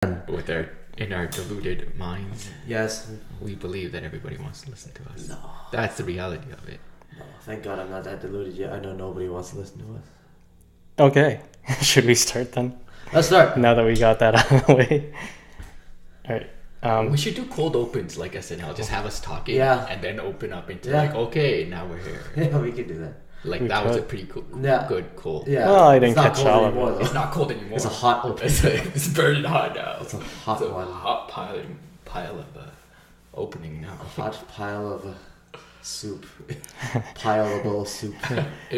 with our deluded minds. Yes. We believe that everybody wants to listen to us. No. That's the reality of it. No. Thank God I'm not that deluded yet. I know nobody wants to listen to us. Okay. Should we start then? Let's start. Now that we got that out of the way. All right. We should do cold opens like SNL. Just have us talking, and then open up into like, okay, now we're here. Yeah, we could do that. Like that was a pretty cool, good cold. Yeah. Well, I didn't catch all of it. It's not cold anymore. It's a hot open. It's burning hot now. It's a hot one. Hot pile of opening now. A hot pile of soup. Pileable soup.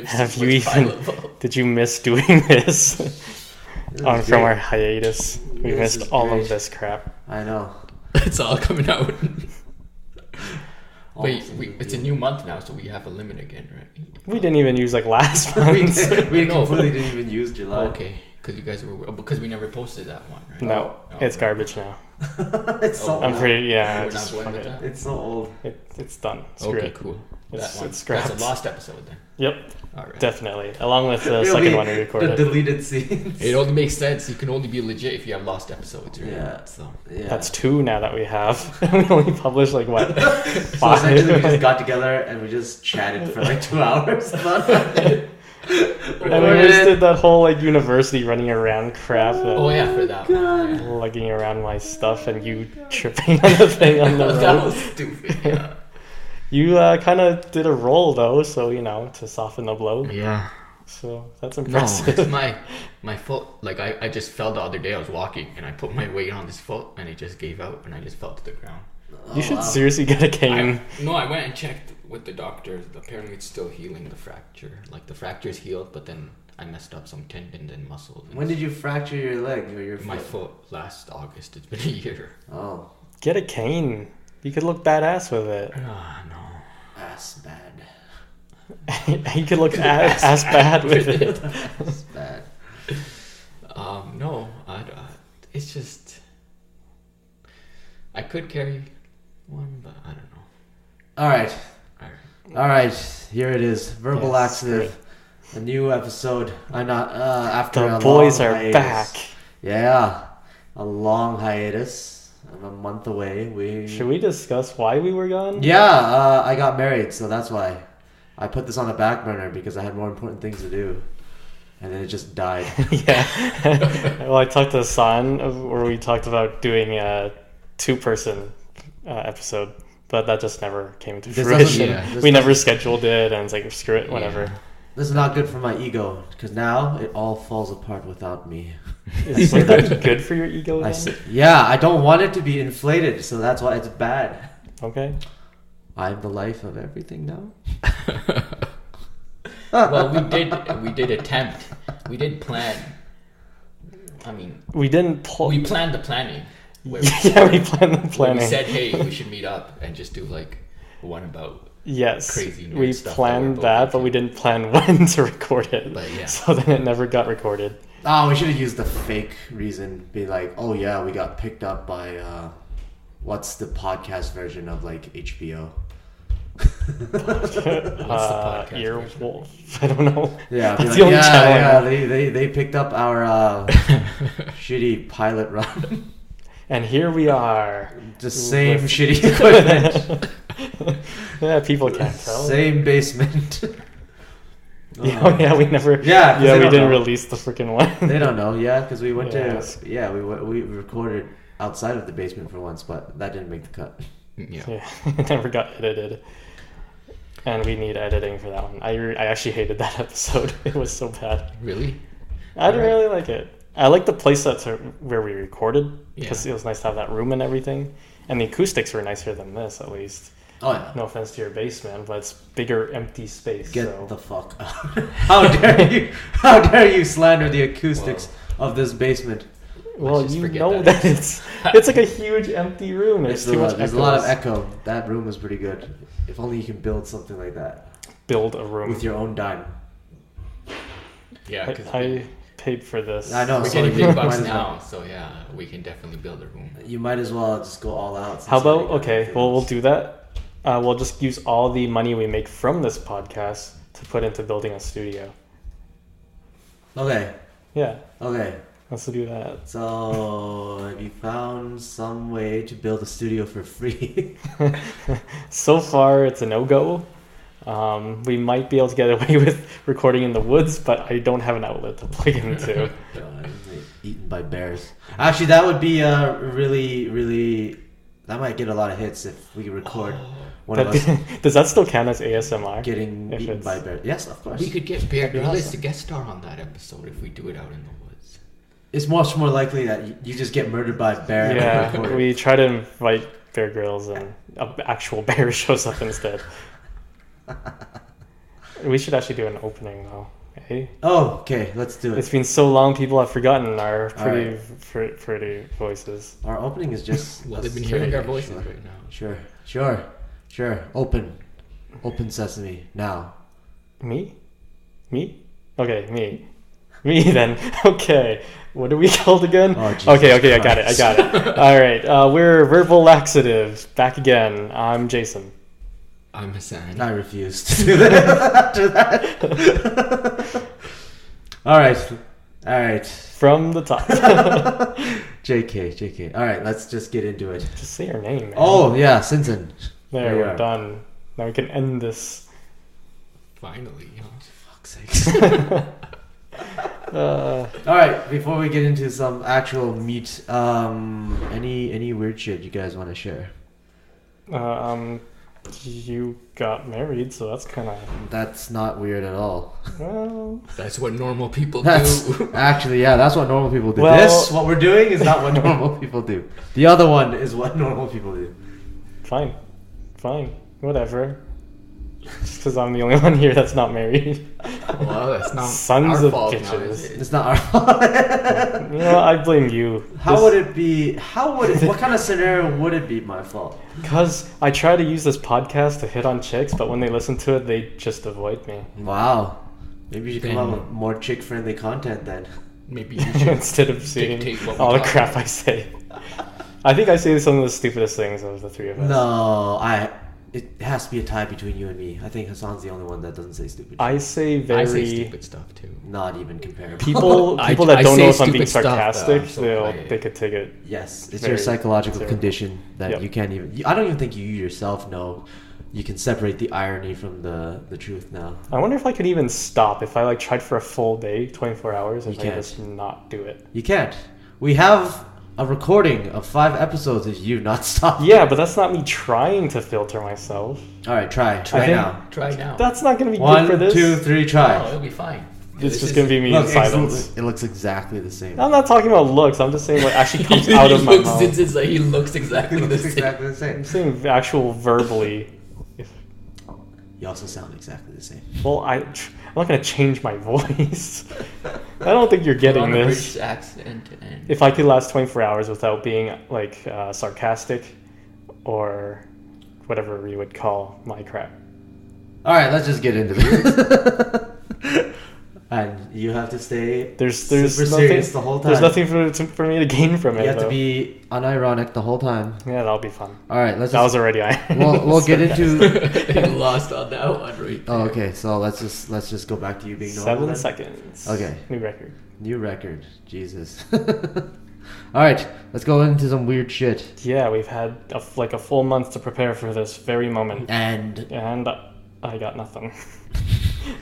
Have you even? Did you miss doing this? From our hiatus, we missed all of this crap. I know. It's all coming out. Wait, it's a new month now, so we have a limit again, right? We didn't even use like last month. we completely didn't even use July. Okay, because you guys were because we never posted that one, right? No, it's garbage now. It's so old. I'm pretty It's so old. It's done. Screw it. Cool. It's scrapped. That's a lost episode then. Yep. All right. Definitely. Along with the second one we recorded. The deleted scenes. It only makes sense. You can only be legit if you have lost episodes, right? Yeah. So. That's 2 now that we have. We only published like what? 5. So essentially we just got together and we just chatted for like 2 hours about it. And we just did that whole like university running around crap. Oh yeah, for that one. Yeah. Lugging around my stuff and you tripping on the thing on the road. That was stupid, yeah. You kind of did a roll though, so to soften the blow. Yeah. So that's impressive. No, it's my foot. Like I just fell the other day. I was walking and I put my weight on this foot and it just gave out and I just fell to the ground. You should seriously get a cane. I went and checked with the doctor. Apparently it's still healing the fracture. Like the fracture's healed, but then I messed up some tendons and muscles. When did you fracture your leg or your foot? My foot last August. It's been a year. Oh. Get a cane. You could look badass with it. No. Ass bad. You could look ass bad with it. Ass bad. No. It's just I could carry one, but I don't know. All right. Here it is. Verbal Laxative. A new episode. I'm not after the a boys long are hiatus. back. Yeah, a long hiatus. I'm a month away. Should we discuss why we were gone? Yeah, I got married, so that's why. I put this on the back burner because I had more important things to do, and then it just died. Yeah. Well, I talked to San where we talked about doing a 2-person episode, but that just never came to fruition. We never scheduled it, and it's like screw it, whatever. Yeah. This is not good for my ego because now it all falls apart without me. Is that good for your ego? I don't want it to be inflated, so that's why it's bad. Okay. I'm the life of everything now. Well, we did attempt. We did plan. I mean, we didn't. We planned the planning. We planned the planning. We said, hey, we should meet up and just do like one about. Yes, crazy we planned that, but we didn't plan when to record it. But yeah. So then it never got recorded. Oh, we should have used the fake reason. Be like, oh yeah, we got picked up by, what's the podcast version of like HBO? What's the podcast Earwolf. I don't know. Yeah, that's the only channel. They picked up our shitty pilot run. And here we are. The same shitty equipment. Yeah, people can't tell. Same basement. Yeah, we never. Yeah, we didn't release the freaking one. They don't know, because we went we recorded outside of the basement for once, but that didn't make the cut. Yeah, it never got edited, and we need editing for that one. I actually hated that episode. It was so bad. Really? I didn't really like it. I like the place that's where we recorded because it was nice to have that room and everything, and the acoustics were nicer than this at least. Oh yeah. No offense to your basement, but it's bigger, empty space. Get the fuck out! How dare you? How dare you slander the acoustics of this basement? Well, you know that it's like a huge empty room. There's too much. There's a lot of echo. That room is pretty good. If only you can build something like that. Build a room with your own dime. Yeah, I paid for this. I know. We're getting big bucks now, so yeah, we can definitely build a room. You might as well just go all out. How about we'll do that. We'll just use all the money we make from this podcast to put into building a studio. Okay. Yeah. Okay. Let's do that. So, have you found some way to build a studio for free? So far, it's a no-go. We might be able to get away with recording in the woods, but I don't have an outlet to plug into. Eaten by bears. Actually, that would be really. That might get a lot of hits if we record one of us Does that still count as ASMR? getting eaten by bears. Yes, of course. We could get Bear That'd be Grylls awesome. to guest star on that episode if we do it out in the woods. It's much more likely that you just get murdered by a bear. Yeah, we try to invite Bear Grylls and an actual bear shows up instead. We should actually do an opening though. Hey? Oh, okay. Let's do It's it. been so long, people have forgotten our All pretty voices. Our opening is just. Well, they've been sure, hearing our voices sure. right now. Sure. Open sesame now. Me? Okay, me. Me then. Okay. What are we called again? Oh, Jesus Okay, I got Christ. it. All right. We're Verbal Laxative. Back again. I'm Jason. I'm Hassan. I refuse to do that after that. All right. From the top. JK. All right, let's just get into it. Just say your name, man. Oh, yeah, Sinsen. There, we we're are. done. Now we can end this. Finally, huh? Fuck's sakes. All right, before we get into some actual meat, any weird shit you guys want to share? You got married, so that's kind of That's not weird at all. well. That's what normal people That's do. actually, yeah, that's what normal people do. Well- This, what we're doing, is not what normal people do. The other one is what normal people do. Fine, whatever. Just because I'm the only one here that's not married. Well, that's not Sons our of fault now, bitches. is it? It's not our fault. You know, I blame you. How would it be? What kind of scenario would it be my fault? Because I try to use this podcast to hit on chicks, but when they listen to it, they just avoid me. Wow. Maybe you should come Then- up with more chick-friendly content then. Maybe you should Instead of seeing dictate what we all the talk crap about. I say. I think I say some of the stupidest things of the three of us. No, it has to be a tie between you and me. I think Hassan's the only one that doesn't say stupid. I say very... I say stupid stuff too. Not even comparable. People I that don't say know if I'm being stupid stuff, though. sarcastic, I'm so quiet. they could take it. Yes, it's Very your psychological terrible. condition that Yep. you can't even. I don't even think you yourself know. You can separate the irony from the truth now. I wonder if I could even stop if I tried for a full day, 24 hours, if You I can't. just not do it. You can't. We have a recording of 5 episodes if you've not stopped. Yeah, but that's not me trying to filter myself. All right, try I think- now. Try now. That's not going to be 1, good for this. 2, 3, Oh, try. it'll be fine. It's This just is- going to be me in Look, silence. it looks exactly the same. I'm not talking about looks. I'm just saying what actually comes out of my mouth. He looks exactly It the looks same. exactly the same. I'm saying actual verbally. You also sound exactly the same. Well, I'm not going to change my voice. I don't think you're Put getting on a this. British accent and If I could last 24 hours without being sarcastic or whatever you would call my crap. All right, let's just get into this. And you have to stay There's super nothing, serious the whole time. There's nothing for me to gain from it. You have to though. be unironic the whole time. Yeah, that'll be fun. All right, let's. That was Just, already I. we'll get into. he lost on that one right there. Oh, okay. So let's just go back to you being normal. 7 then. seconds. Okay. New record. New record. Jesus. All right, let's go into some weird shit. Yeah, we've had a full month to prepare for this very moment, And and I got nothing.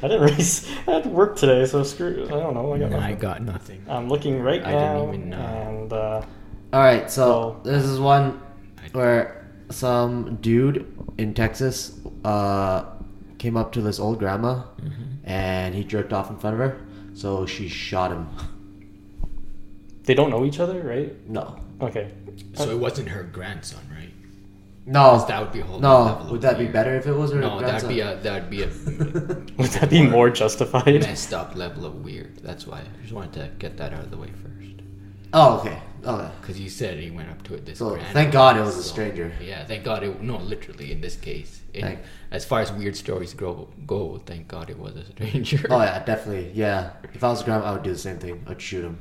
I didn't really. I had work today, so screw. I don't know. I got No, I nothing. got nothing. I'm looking right I now, didn't even know. and all right, so Well- this is one where some dude in Texas came up to this old grandma and he jerked off in front of her, so she shot him. they don't know each other, right? No. Okay. So it wasn't her grandson, right? No. That would be a whole level No. of Would that be weird. better if it was her No, grandson? that'd be a Would that be more justified? messed up level of weird. That's why I just wanted to get that out of the way first. Oh, okay. Okay. Because he said he went up to it this So, grandma, thank God it was a so- stranger. Yeah, thank God it. No, literally in this case. Thank- As far as weird stories go, thank God it was a stranger. Oh yeah, definitely. Yeah. If I was a grandma, I would do the same thing. I'd shoot him.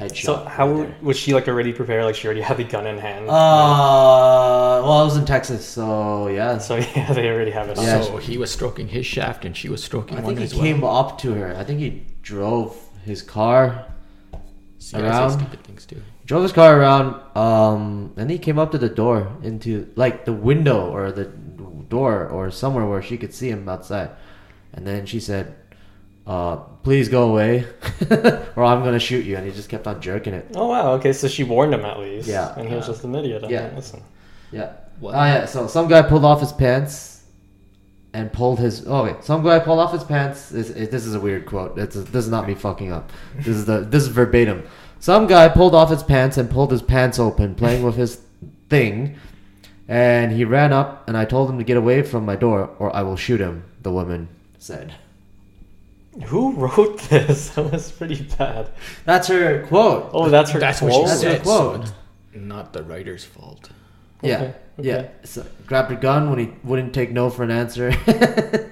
Headshot. So how right there. was she already prepared? Like she already had the gun in hand. Well, I was in Texas, so yeah. So yeah, they already have it. on. Yeah. So he was stroking his shaft and she was stroking I one think he as well. came up to her. I think he drove his car, See, I around. say stupid things too. Drove his car around, and he came up to the door into like the window or the door or somewhere where she could see him outside, and then she said, "Please go away, or I'm gonna shoot you." And he just kept on jerking it. Oh wow. Okay, so she warned him at least. Yeah. And he was just an idiot. Yeah. Listen. Yeah. What? Yeah. So some guy pulled off his pants and pulled his. Oh wait, some guy pulled off his pants. This is a weird quote. This is not me fucking up. This is verbatim. Some guy pulled off his pants and pulled his pants open, playing with his thing, and he ran up. And I told him to get away from my door, or I will shoot him. The woman said. Who wrote this? That was pretty bad. That's her quote. Oh, that's her That's quote? what she That's said. her quote. So it's not the writer's fault. Yeah. Okay, Yeah. okay. So grabbed her gun when he wouldn't take no for an answer.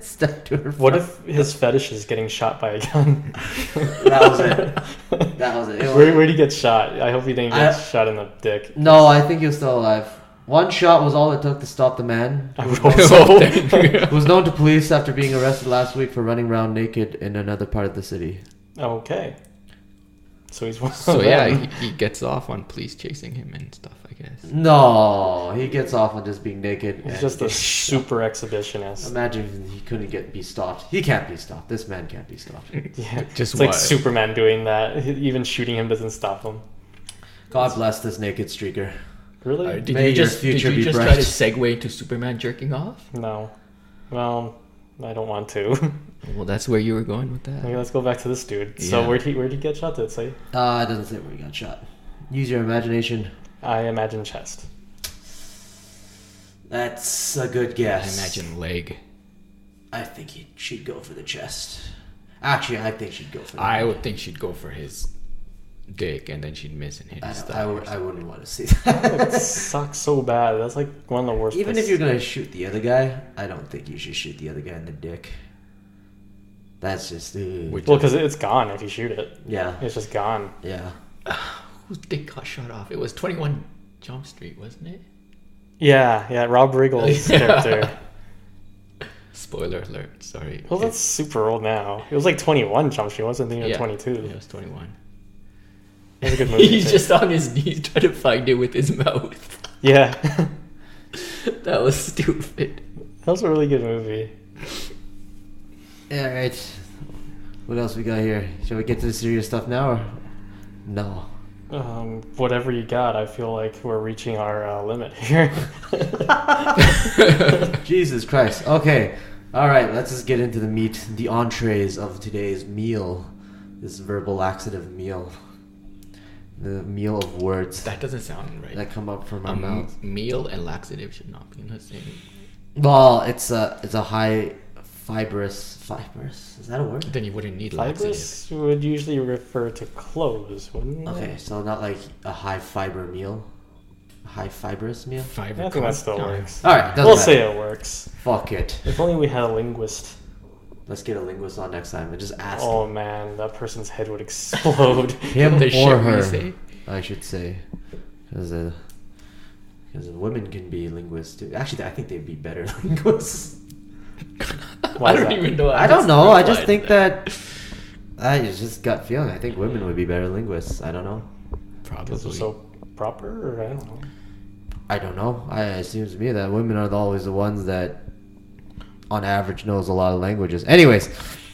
Stepped to her. What if his fetish is getting shot by a gun? That was it. That was it. Where'd he get shot? I hope he didn't get shot in the dick. No, I think he was still alive. One shot was all it took to stop the man. I would hope so. Who was known to police after being arrested last week for running around naked in another part of the city. Okay. So he's one So of yeah, them. he gets off on police chasing him and stuff, I guess. No, he gets off on just being naked. He's and just a gets super exhibitionist. Imagine he couldn't be stopped. He can't be stopped. This man can't be stopped. Yeah, Just it's like what? Superman doing that. Even shooting him doesn't stop him. God bless this naked streaker. Really? Did May you your just, future did you be just bright. try to segue to Superman jerking off? No. Well, I don't want to. Well, that's where you were going with Okay, that. let's go back to this dude. So Yeah. where'd he get shot? Did it say? It doesn't say where he got shot. Use your imagination. I imagine chest. That's a good I guess. imagine leg. I think she'd go for the chest. Actually, I think she'd go for the I would think she'd go for his dick and then she'd miss and hit his thigh. I wouldn't want to see that. It sucks so bad. That's like one of the worst. Even if places. you're going to shoot the other guy, I don't think you should shoot the other guy in the dick. That's just... Which- Well, because it's gone if you shoot it. yeah. It's just gone. Yeah. Whose dick got shot off? It was 21 Jump Street, wasn't it? Yeah, Rob Riggle's character. Spoiler alert, sorry. Well, that's super old now. It was like 21 Jump Street, wasn't it? 22. Yeah, it was 21. It was a good movie. He's too. just on his knees trying to find it with his mouth. Yeah. That was stupid. That was a really good movie. Yeah, right. What else we got here? Shall we get to the serious stuff now or... No. Whatever you got, I feel like we're reaching our limit here. Jesus Christ. Okay. All right, let's just get into the meat, the entrees of today's meal. This verbal laxative meal. The meal of words That doesn't sound right. that come up from our mouths. Meal and laxative should not be in the same. Well, it's a high fibrous. Is that a word? Then you wouldn't need laxative. Fibrous would usually refer to clothes, wouldn't it? Okay, so not like a high fiber meal. A high fibrous meal. Fiber I think that still content. works. All right, doesn't We'll matter. say it works. Fuck it. If only we had a linguist. Let's get a linguist on next time and just ask Oh man, that person's head would explode. him The or shit we her. say. I should say, because women can be linguists too. Actually, I think they'd be better linguists. Why I is don't that? even know. I don't know. I just replied think that I just gut feeling. I think women would be better linguists. I don't know. Because they're Probably. so proper, or I don't know. I don't know. It seems to me that women are always the ones that, on average, knows a lot of languages. Anyways,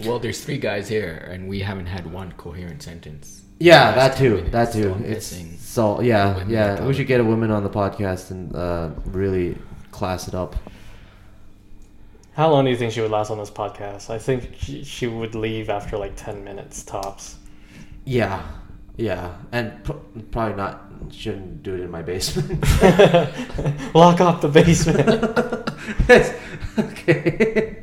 Well, there's 3 guys here, and we haven't had one coherent sentence. yeah, The that last 2 too. minutes, That so too. I'm It's guessing so yeah, women yeah. are We should probably- get a woman on the podcast and really class it up. How long do you think she would last on this podcast? I think she would leave after like 10 minutes tops. Yeah, and probably not. Shouldn't do it in my basement. Lock up the basement. Okay.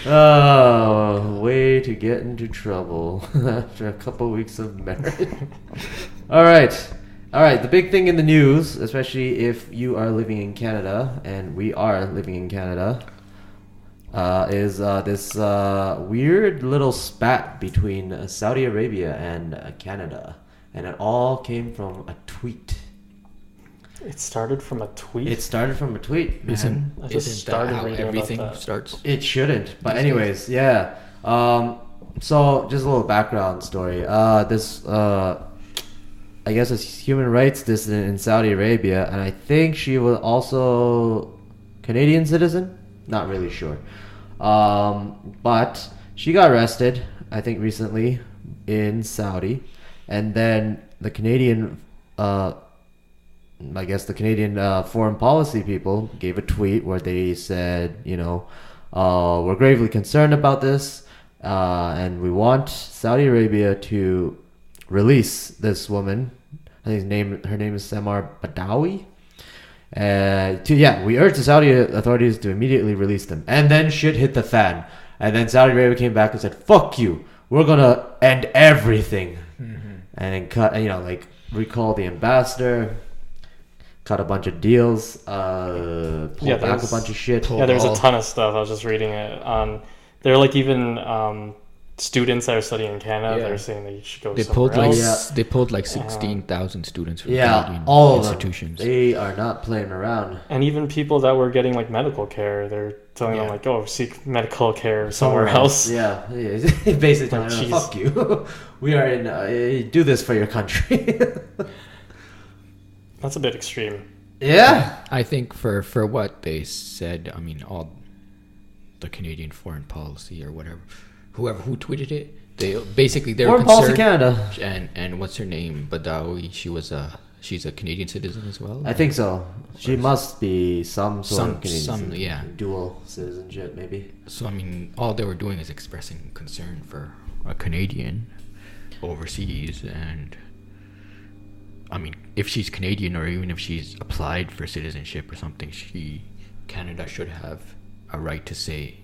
Oh, way to get into trouble after a couple weeks of marriage. All right. The big thing in the news, especially if you are living in Canada, and we are living in Canada, is this weird little spat between Saudi Arabia and Canada. And it all came from a tweet. It started from a tweet? It started from a tweet, man. Isn't I just that started how reading about everything that. starts? It shouldn't. But anyways, yeah. So just a little background story. This I guess, a human rights dissident in Saudi Arabia, and I think she was also Canadian citizen. Not really sure, but she got arrested, I think, recently in Saudi, and then the Canadian, I guess the Canadian foreign policy people gave a tweet where they said, we're gravely concerned about this, and we want Saudi Arabia to release this woman. I think her name is Samar Badawi. We urge the Saudi authorities to immediately release them. And then shit hit the fan. And then Saudi Arabia came back and said, "Fuck you. We're gonna end everything." Mm-hmm. And then recall the ambassador, cut a bunch of deals, pull back a bunch of shit. Yeah, there was a ton of stuff. I was just reading it on. There are even students that are studying in Canada. They're saying they should go somewhere else. They pulled 16,000 students from Canadian all institutions. They are not playing around. And even people that were getting medical care, they're telling them seek medical care somewhere else. Yeah, basically telling them, fuck you. We are in. Do this for your country. That's a bit extreme. Yeah, I think for what they said, I mean, all the Canadian foreign policy or whatever. Whoever who tweeted it, they're foreign policy Canada. And what's her name? Badawi. She's a Canadian citizen as well. I think so. She must be some sort of Canadian, dual citizenship maybe. So I mean, all they were doing is expressing concern for a Canadian overseas, and I mean, if she's Canadian or even if she's applied for citizenship or something, Canada should have a right to say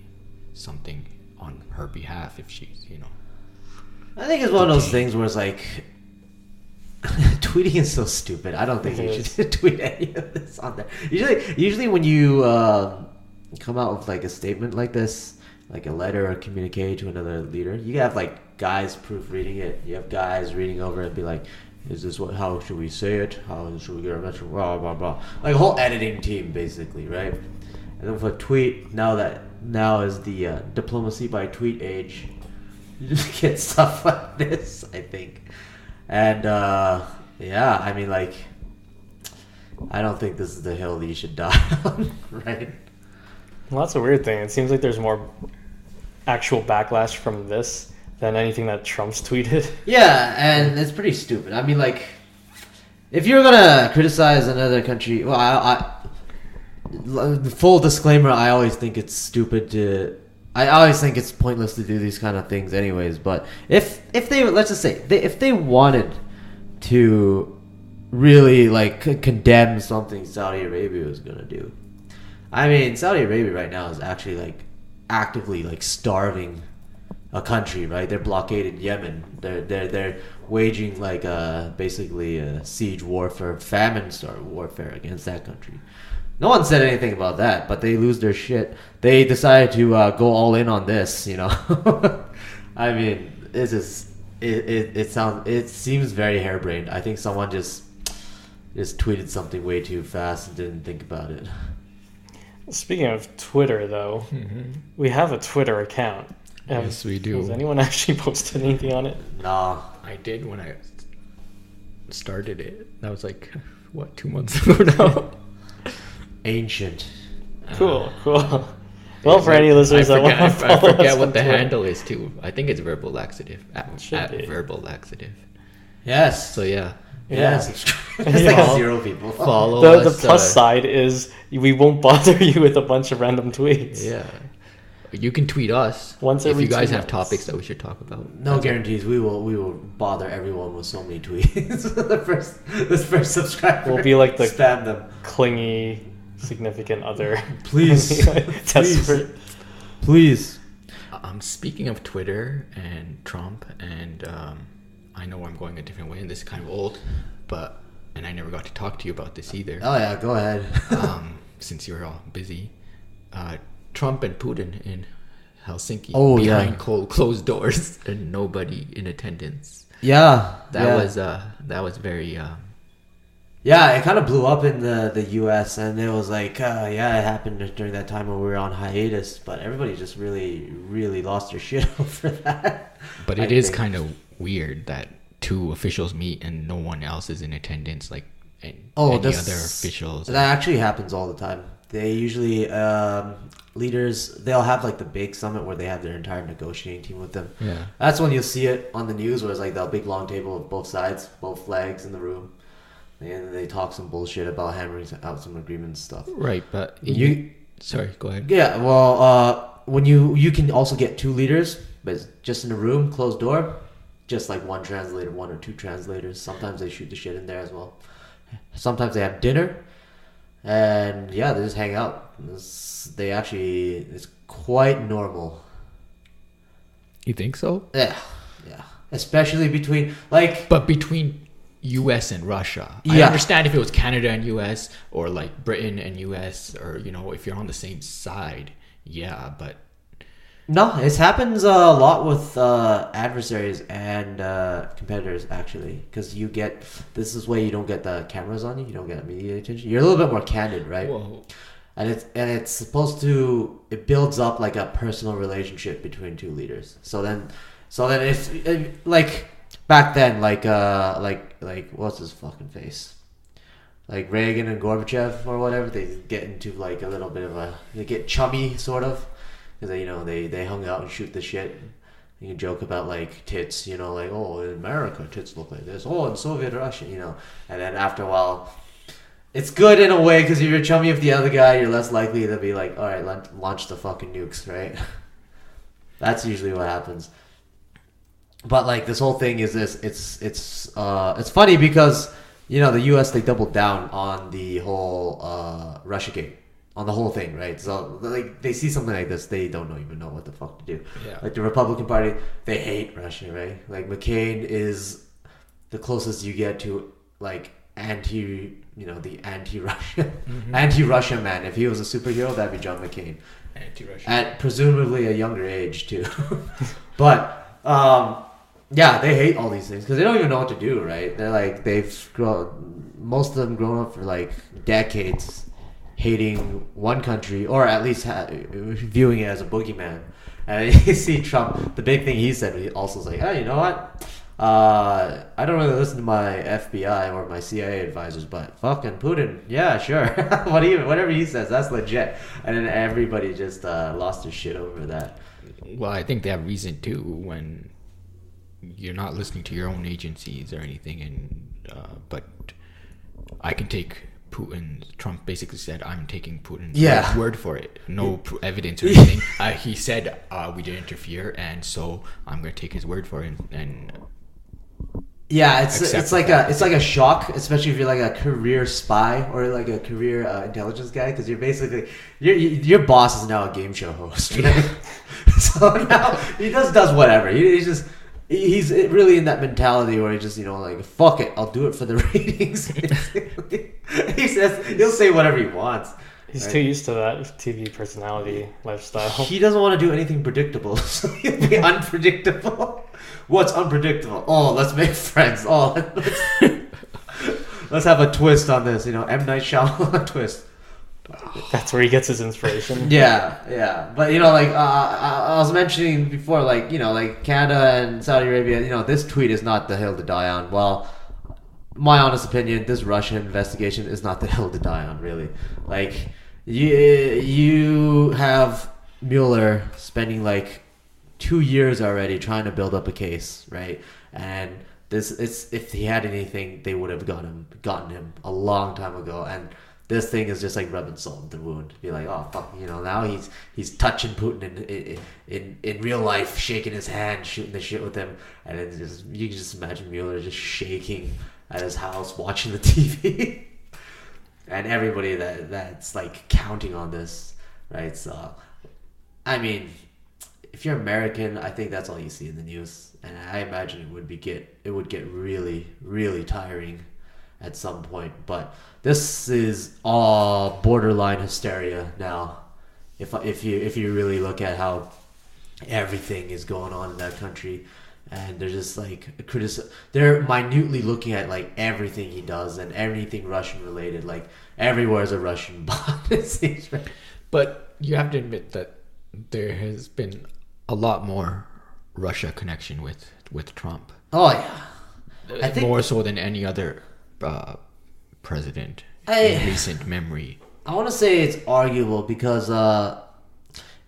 something on her behalf if she's, I think it's one of those things where it's tweeting is so stupid. I don't think you should tweet any of this on there. Usually when you come out with a statement like this, like a letter or communique to another leader, you have guys proofreading it. You have guys reading over it and be like, is this how should we say it? How should we get our message? Blah, blah, blah. Like a whole editing team, basically, right? And then for a tweet, now is the diplomacy by tweet age. You just get stuff like this, I think. And, I mean, I don't think this is the hill that you should die on, right? Well, that's a weird thing. It seems like there's more actual backlash from this than anything that Trump's tweeted. Yeah, and it's pretty stupid. I mean, if you're gonna criticize another country, well, full disclaimer, I always think it's stupid I always think it's pointless to do these kind of things anyways, but if they, let's just say, if they wanted to really, condemn something Saudi Arabia was gonna do, I mean, Saudi Arabia right now is actually, actively, starving a country, right? They're blockaded Yemen. They're waging, basically a siege warfare, famine-style warfare against that country. No one said anything about that, but they lose their shit. They decided to go all in on this, I mean, it seems very harebrained. I think someone just tweeted something way too fast and didn't think about it. Speaking of Twitter, though, we have a Twitter account. Yes, we do. Has anyone actually posted anything on it? No. I did when I started it. That was 2 months ago now. Ancient. Cool. Well, for any listeners that want to follow I forget what the handle is too. I think it's verbal laxative. At verbal laxative. Yes. So yeah. Yes. It's 0 people. Follow us. The plus side is we won't bother you with a bunch of random tweets. Yeah. You can tweet us if you guys have topics that we should talk about. No guarantees. We will bother everyone with so many tweets. the first subscriber. We'll be like the spam them. Clingy significant other. Please. Please. Speaking of Twitter and Trump, and I know I'm going a different way, and this is kind of old, and I never got to talk to you about this either. Oh yeah, go ahead. Since you're all busy. Trump and Putin in Helsinki behind closed doors and nobody in attendance. Yeah, that was very. Yeah, it kind of blew up in the U.S. and it was it happened during that time when we were on hiatus, but everybody just really, really lost their shit over that. But it is kind of weird that two officials meet and no one else is in attendance, like any other officials. That actually happens all the time. They usually leaders, they'll have like the big summit where they have their entire negotiating team with them. Yeah, that's when you'll see it on the news, where it's like the big long table of both sides, both flags in the room, and they talk some bullshit about hammering out some agreements and stuff. Right, but sorry, go ahead. Yeah, well, when you can also get two leaders, but it's just in a room, closed door, just like one translator, one or two translators. Sometimes they shoot the shit in there as well. Sometimes they have dinner, and yeah, they just hang out. It's quite normal. You think so? Yeah. Especially between between U.S. and Russia. Yeah. I understand if it was Canada and U.S. or like Britain and U.S. or if you're on the same side. Yeah, but no, it happens a lot with adversaries and competitors actually, because this is why you don't get the cameras on you. You don't get media attention. You're a little bit more candid, right? Whoa. And it's supposed to, it builds up like a personal relationship between two leaders. So then if like back then, like what's his fucking face? Like Reagan and Gorbachev or whatever, they get into like a little bit of they get chummy sort of, because they hung out and shoot the shit. You can joke about like tits, like, oh, in America tits look like this, oh, in Soviet Russia, and then after a while, it's good in a way, because if you're chummy with the other guy, you're less likely to be like, all right, launch the fucking nukes, right? That's usually what happens. But like this whole thing is this, it's funny because the U.S., they doubled down on the whole Russiagate, on the whole thing, right? So like they see something like this, they don't even know what the fuck to do. Yeah. Like the Republican Party, they hate Russia, right? Like McCain is the closest you get to like the anti-Russia, anti-Russia man. If he was a superhero, that'd be John McCain. Anti-Russia. At presumably a younger age too, but yeah, they hate all these things because they don't even know what to do, right? They're like, most of them grown up for like decades hating one country, or at least viewing it as a boogeyman. And you see Trump, the big thing he said, he also was like, hey, you know what? I don't really listen to my FBI or my CIA advisors, but fucking Putin, yeah, sure. Whatever he says, that's legit. And then everybody just lost their shit over that. Well, I think they have reason too when you're not listening to your own agencies or anything, and but I can take Trump basically said, I'm taking Putin's word for it. No evidence or anything. He said, we didn't interfere, and so I'm going to take his word for it. And yeah, it's like a shock, especially if you're like a career spy or like a career intelligence guy, because you're basically your boss is now a game show host, right? So now he does whatever. He's really in that mentality where he just like, fuck it, I'll do it for the ratings. He'll say whatever he wants. He's too used to that TV personality lifestyle. He doesn't want to do anything predictable, so he'll be unpredictable. What's unpredictable? Oh, let's make friends. Oh, let's have a twist on this. M. Night Shyamalan twist. That's where he gets his inspiration. Yeah. But I was mentioning before, like Canada and Saudi Arabia. This tweet is not the hill to die on. Well, my honest opinion, this Russian investigation is not the hill to die on. Really, like you have Mueller spending like 2 years already trying to build up a case, right? And if he had anything, they would have gotten him a long time ago. And this thing is just like rubbing salt in the wound. Be like, oh fuck, now he's touching Putin in real life, shaking his hand, shooting the shit with him, and you can just imagine Mueller just shaking at his house, watching the TV, and everybody that's like counting on this, right? So, I mean, if you're American, I think that's all you see in the news, and I imagine it would get really, really tiring at some point. But this is all borderline hysteria now. If you really look at how everything is going on in that country, and they're just like they're minutely looking at like everything he does and everything Russian related. Like everywhere is a Russian bot. It seems, right? But you have to admit that there has been a lot more Russia connection with Trump. Oh yeah. I think more so than any other president in recent memory. I want to say it's arguable because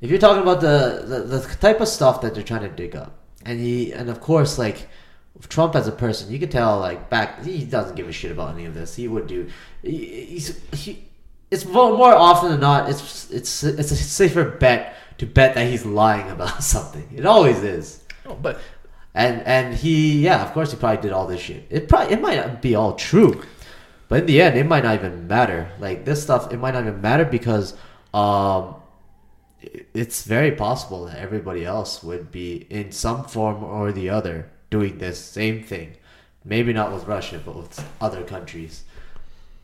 if you're talking about the type of stuff that they're trying to dig up, and of course, like Trump as a person, you could tell like back he doesn't give a shit about any of this. He would do. It's more often than not, it's a safer bet to bet that he's lying about something. It always is. Oh, but and he, of course, he probably did all this shit. It might not be all true, but in the end, it might not even matter. Like this stuff, it might not even matter because it's very possible that everybody else would be in some form or the other doing this same thing. Maybe not with Russia, but with other countries.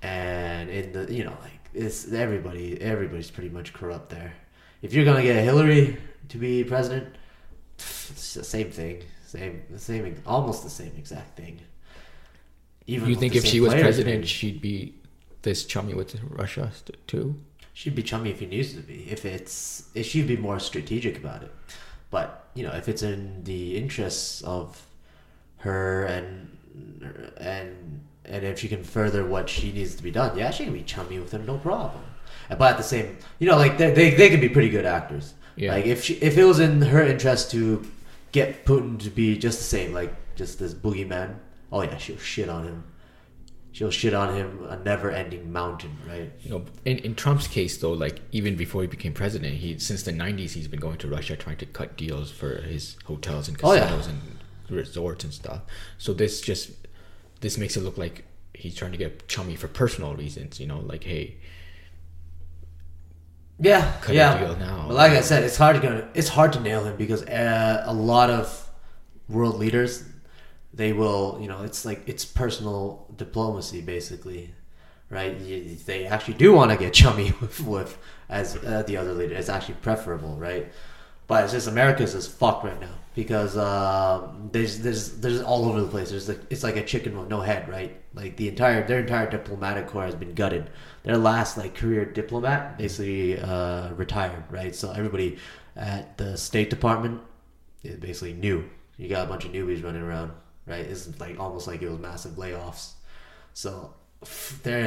And in the like it's everybody's pretty much corrupt there. If you're gonna get Hillary to be president, it's the same thing, almost the same exact thing. Even you think if she was president, she'd be this chummy with Russia too? She'd be chummy if he needs to be. If she'd be more strategic about it. But if it's in the interests of her and if she can further what she needs to be done, she can be chummy with him, no problem. But at the same, like they can be pretty good actors. Yeah. Like if it was in her interest to get Putin to be just the same, like just this boogeyman, she'll shit on him. She'll shit on him a never-ending mountain, right? In Trump's case, though, like even before he became president, since the 90s he's been going to Russia trying to cut deals for his hotels and casinos and resorts and stuff. So this makes it look like he's trying to get chummy for personal reasons, like, hey, cut a deal now. But like I said, it's hard to nail him because a lot of world leaders, they will, it's personal diplomacy basically, right? They actually do want to get chummy with as the other leader. It's actually preferable, right? But it's just America's as fuck right now because there's all over the place. It's like a chicken with no head, right? Like their entire diplomatic corps has been gutted. Their last career diplomat basically retired, right? So everybody at the State Department is basically new. You got a bunch of newbies running around, right? It's almost like it was massive layoffs. So they're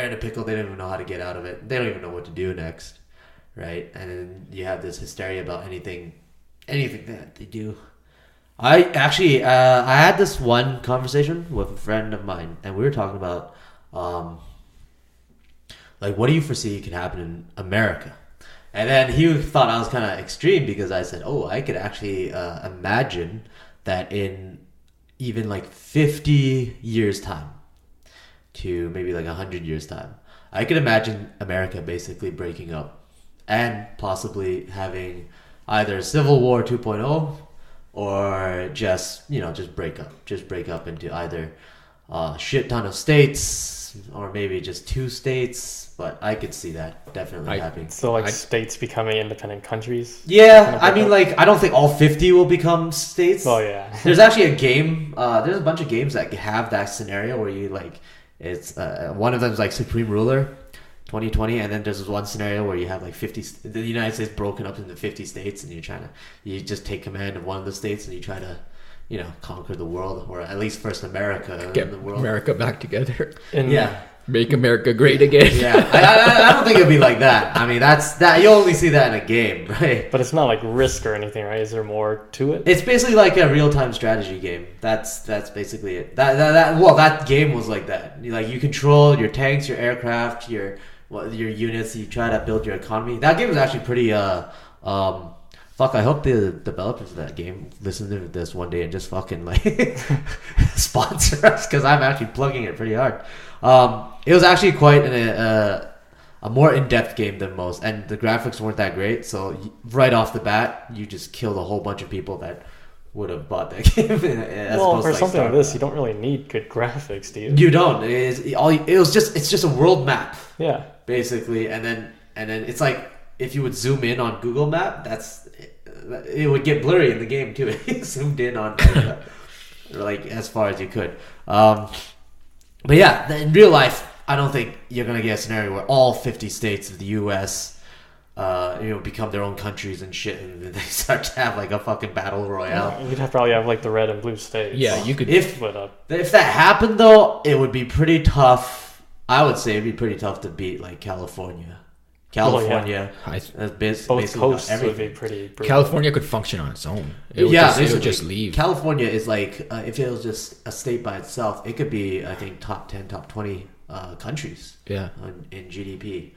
in a pickle. They don't even know how to get out of it. They don't even know what to do next. Right, and then you have this hysteria about anything that they do. I actually I had this one conversation with a friend of mine, and we were talking about what do you foresee could happen in America? And then he thought I was kind of extreme because I said, I could actually imagine that in even 50 years time to maybe 100 years time, I could imagine America basically breaking up. And possibly having either Civil War 2.0 or just break up into either a shit ton of states or maybe just 2 states. But I could see that definitely happening. So states becoming independent countries? Yeah, I mean I don't think all 50 will become states. Oh yeah. There's actually a game, there's a bunch of games that have that scenario where you it's one of them is Supreme Ruler 2020, and then there's this one scenario where you have 50, the United States broken up into 50 states, and you just take command of one of the states and you try to, conquer the world, or at least first America. Get the world. America back together. Yeah. Make America great again. Yeah. I don't think it'd be like that. I mean, that you only see that in a game, right? But it's not Risk or anything, right? Is there more to it? It's basically a real-time strategy game. That's basically it. That game was like that. You control your tanks, your aircraft, your units. You try to build your economy. That game is actually pretty. I hope the developers of that game listen to this one day and just fucking sponsor us because I'm actually plugging it pretty hard. It was actually quite a more in-depth game than most, and the graphics weren't that great. So right off the bat, you just killed a whole bunch of people that would have bought that game. For something like this, you don't really need good graphics, do you? You don't. It's just a world map. Yeah. Basically, and then it's if you would zoom in on Google Map, it would get blurry in the game too. It zoomed in on as far as you could. But yeah, in real life, I don't think you're gonna get a scenario where all 50 states of the U.S. become their own countries and shit, and then they start to have like a fucking battle royale. You'd probably have like the red and blue states. Yeah, you could split up. If that happened though, it would be pretty tough. I would say it'd be pretty tough to beat like California. Both coasts would be pretty brutal. California could function on its own. It would just leave. California is like if it was just a state by itself, it could be I think top 10, top 20 countries. Yeah. In GDP.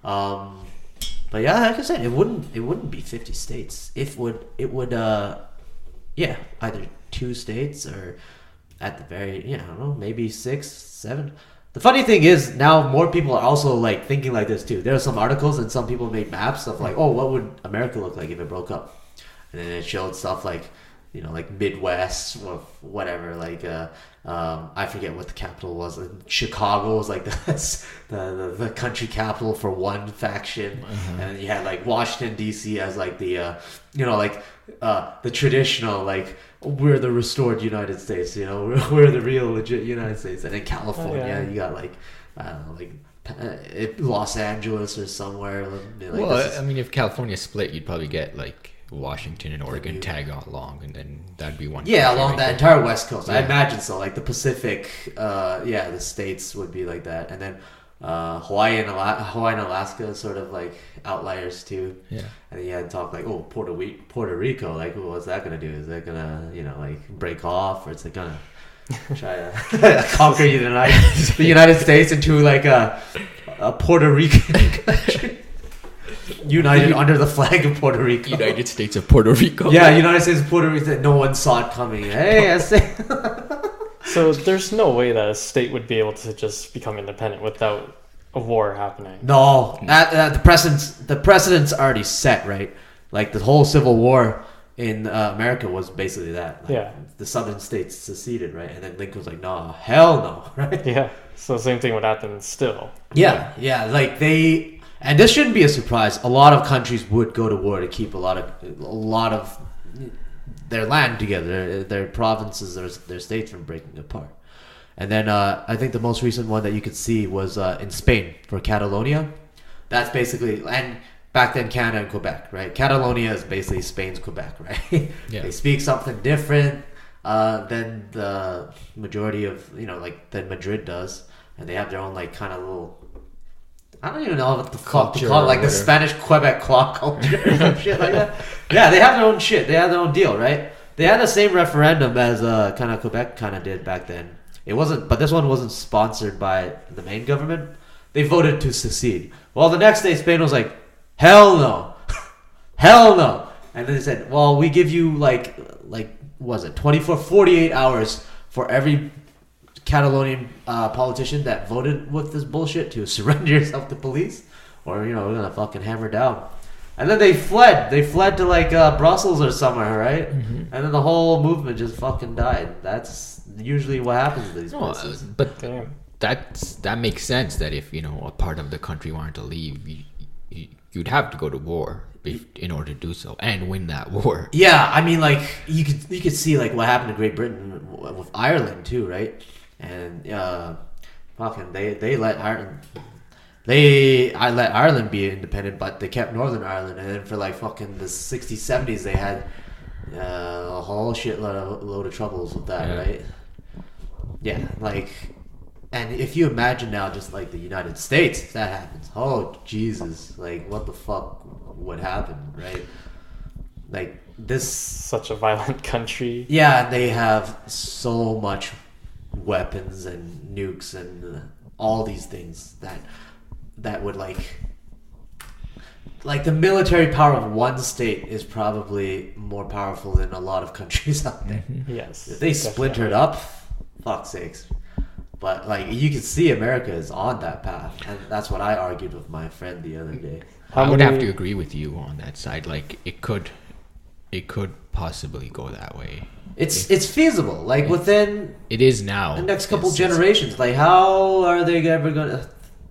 But yeah, like I said, it wouldn't be 50 states. It would either 2 states or at the very I don't know, maybe 6, 7. The funny thing is now more people are also like thinking like this too. There are some articles and some people made maps of like, oh, what would America look like if it broke up? And then it showed stuff like, like Midwest or whatever. Like I forget what the capital was. Chicago was like the country capital for one faction, and then you had like Washington D.C. as like the the traditional like. We're the restored United States, we're the real legit United States. And in California, you got like, I don't know, like Los Angeles or somewhere. If California split, you'd probably get like Washington and Oregon tag along, and then that'd be one. Yeah, along that entire West Coast. Yeah. I imagine so. Like the Pacific, the states would be like that. And then Hawaii and Alaska is sort of like outliers too. Yeah. And then you had to talk like, oh, Puerto Rico, like, what's that gonna do? Is that gonna, like break off, or is it gonna try to conquer the United States into like a Puerto Rican country? United under the flag of Puerto Rico. United States of Puerto Rico. Yeah, United States of Puerto Rico. No one saw it coming. Hey, I say. So there's no way that a state would be able to just become independent without a war happening. No, the precedent's already set, right? Like the whole Civil War in America was basically that. Like, the southern states seceded, right? And then Lincoln was like, "No, hell no," right? Yeah. So the same thing would happen still. Yeah. Like and this shouldn't be a surprise. A lot of countries would go to war to keep a lot of their land together, their provinces, their states from breaking apart. And then I think the most recent one that you could see was in Spain for Catalonia. That's basically, and back then Canada and Quebec, right? Catalonia is basically Spain's Quebec, right? Yeah. They speak something different than the majority of, than Madrid does. And they have their own like kind of little, I don't even know what the fuck to call it, like the Spanish Quebec culture or some shit like that. Yeah, they have their own shit. They have their own deal, right? They had the same referendum as kind of Quebec kind of did back then. It wasn't, but this one wasn't sponsored by the main government. They voted to secede. Well, the next day Spain was like, hell no, hell no. And then they said, well, we give you like was it 48 hours for every Catalonian politician that voted with this bullshit to surrender yourself to police, or we're gonna fucking hammer down. And then they fled to like Brussels or somewhere, right? Mm-hmm. And then the whole movement just fucking died. That's usually what happens to these places. But that makes sense that if a part of the country wanted to leave, you'd have to go to war in order to do so and win that war. Yeah, I mean, like you could see like what happened to Great Britain with Ireland too, right? And fucking they let Ireland. I let Ireland be independent, but they kept Northern Ireland, and then for like fucking the 60s, 70s, they had a whole load of troubles with that, right? Yeah, like, and if you imagine now, just like the United States, if that happens, oh Jesus, like what the fuck would happen, right? Like this, such a violent country. Yeah, and they have so much weapons and nukes and all these things that would like the military power of one state is probably more powerful than a lot of countries out there. Mm-hmm. Yes, if they splintered up, fuck's sakes. But like you can see, America is on that path, and that's what I argued with my friend the other day. I would have to agree with you on that side. Like it could possibly go that way. It's feasible. Like within it is now the next couple generations. Like how are they ever gonna?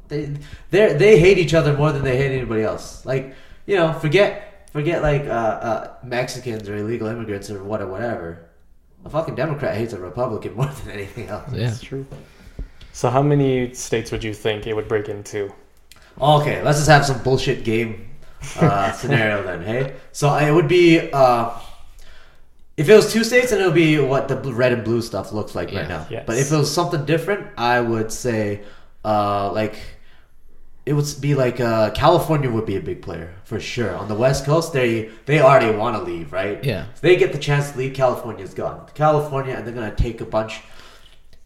They hate each other more than they hate anybody else. Like forget like Mexicans or illegal immigrants or whatever. A fucking Democrat hates a Republican more than anything else. Yeah, that's true. So how many states would you think it would break into? Okay, let's just have some bullshit game scenario then, hey? So it would be if it was 2 states, then it would be what the red and blue stuff looks like right now. Yes. But if it was something different, I would say like it would be like California would be a big player for sure. On the West Coast, they already want to leave, right? Yeah. If they get the chance to leave, California's gone. California, and they're gonna take a bunch.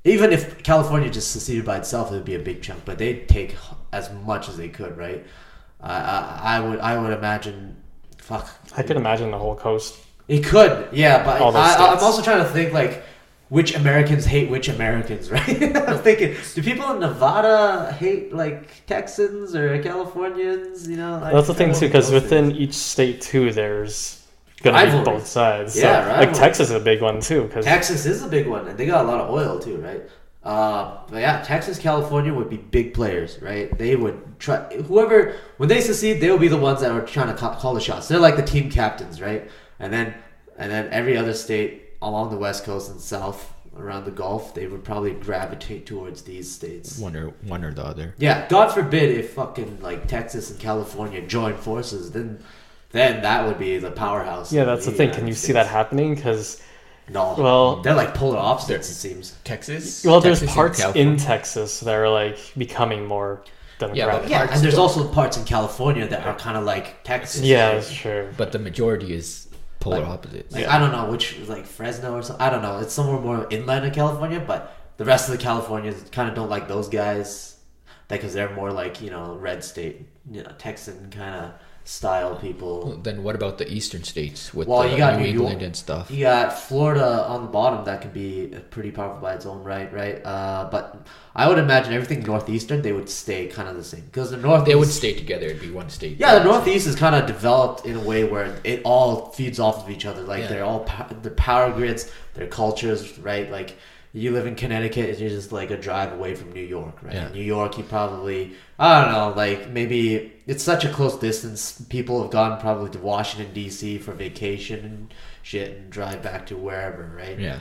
Even if California just seceded by itself, it would be a big chunk, but they'd take as much as they could, right? I would imagine. Fuck. I could imagine the whole coast. It could, yeah, but All those I'm states. also trying to think like which Americans hate which Americans, right? I'm thinking, do people in Nevada hate like Texans or Californians? You know, That's the thing too, because within each state too, there's gonna Rivalries. be both sides. Yeah, so, like rivalries. Texas is a big one too, because Texas is a big one, and they got a lot of oil too, right? But yeah, Texas, California would be big players, right? They would try whoever when they secede, they will be the ones that are trying to call the shots. They're like the team captains, right? And then every other state along the West Coast and South around the Gulf, they would probably gravitate towards these states. One or the other. Yeah, God forbid if fucking like Texas and California join forces, then that would be the powerhouse. yeah, of that's the thing. Can United you see States. that happening? Because No. Well- they're like polar opposites. It seems. Texas. well, there's Texas and parts California. in Texas that are like becoming more democratic. Yeah, Parts and there's don't- also parts in California that are kind of like Texas. Yeah, right? sure. But the majority is polar opposites. Like, I don't know which, like Fresno or something. I don't know. It's somewhere more inland of California, but the rest of the Californians kind of don't like those guys because they're more like, red state, Texan kind of style people. Well, then what about the eastern states with Well, the you got New New England York. and stuff? You got Florida on the bottom that can be pretty powerful by its own right? But I would imagine everything northeastern, they would stay kind of the same. Because the northeast... They would stay together. It'd be one state. Yeah, the Northeast is kind of developed in a way where it all feeds off of each other. Like Yeah. they're all the power grids, their cultures, right? Like you live in Connecticut, and you're just like a drive away from New York, right? Yeah. New York, you probably I don't know, like maybe it's such a close distance. People have gone probably to Washington D.C. for vacation and shit, and drive back to wherever, right? Yeah.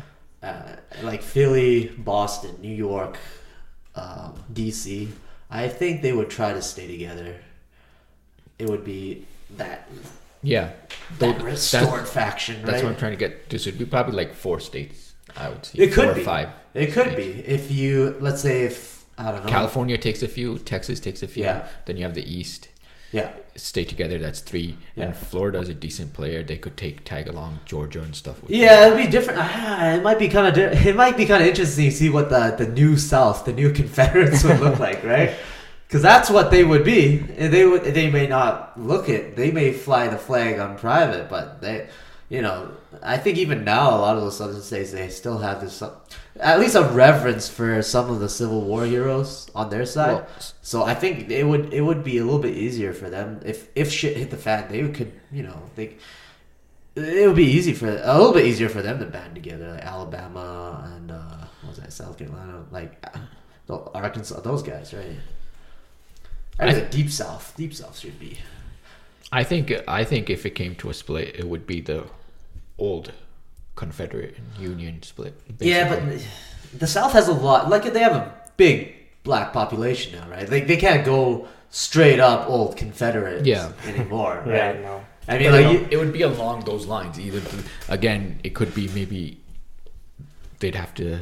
Like Philly, Boston, New York, D.C. I think they would try to stay together. It would be that Yeah. restored faction, right? That's what I'm trying to get to. So it'd be probably like 4 states, I would say. It could 4 be. or 5. It could be if you let's say if I don't know California takes a few, Texas takes a few. Yeah. Then you have the East. Yeah, Stay together, that's 3. Yeah. And Florida's a decent player. They could tag along Georgia and stuff. With yeah, it'd be different. It might be kind of it might be kind of interesting to see what the new South, the new Confederates would look like, right? Because that's what they would be. They may not look it. They may fly the flag on private, but I think even now a lot of those southern states they still have this, at least a reverence for some of the Civil War heroes on their side. Well, So I think it would be a little bit easier for them if shit hit the fan. They could it would be a little bit easier for them to band together, like Alabama and what was that, South Carolina, like Arkansas, those guys, right? I think Deep South should be. I think if it came to a split, it would be the old Confederate and Union split. Yeah, basically. but the South has a lot. Like they have a big black population now, right? They can't go straight up old Confederate anymore, Yeah, right? no. I mean, it would be along those lines. Either again, it could be maybe they'd have to.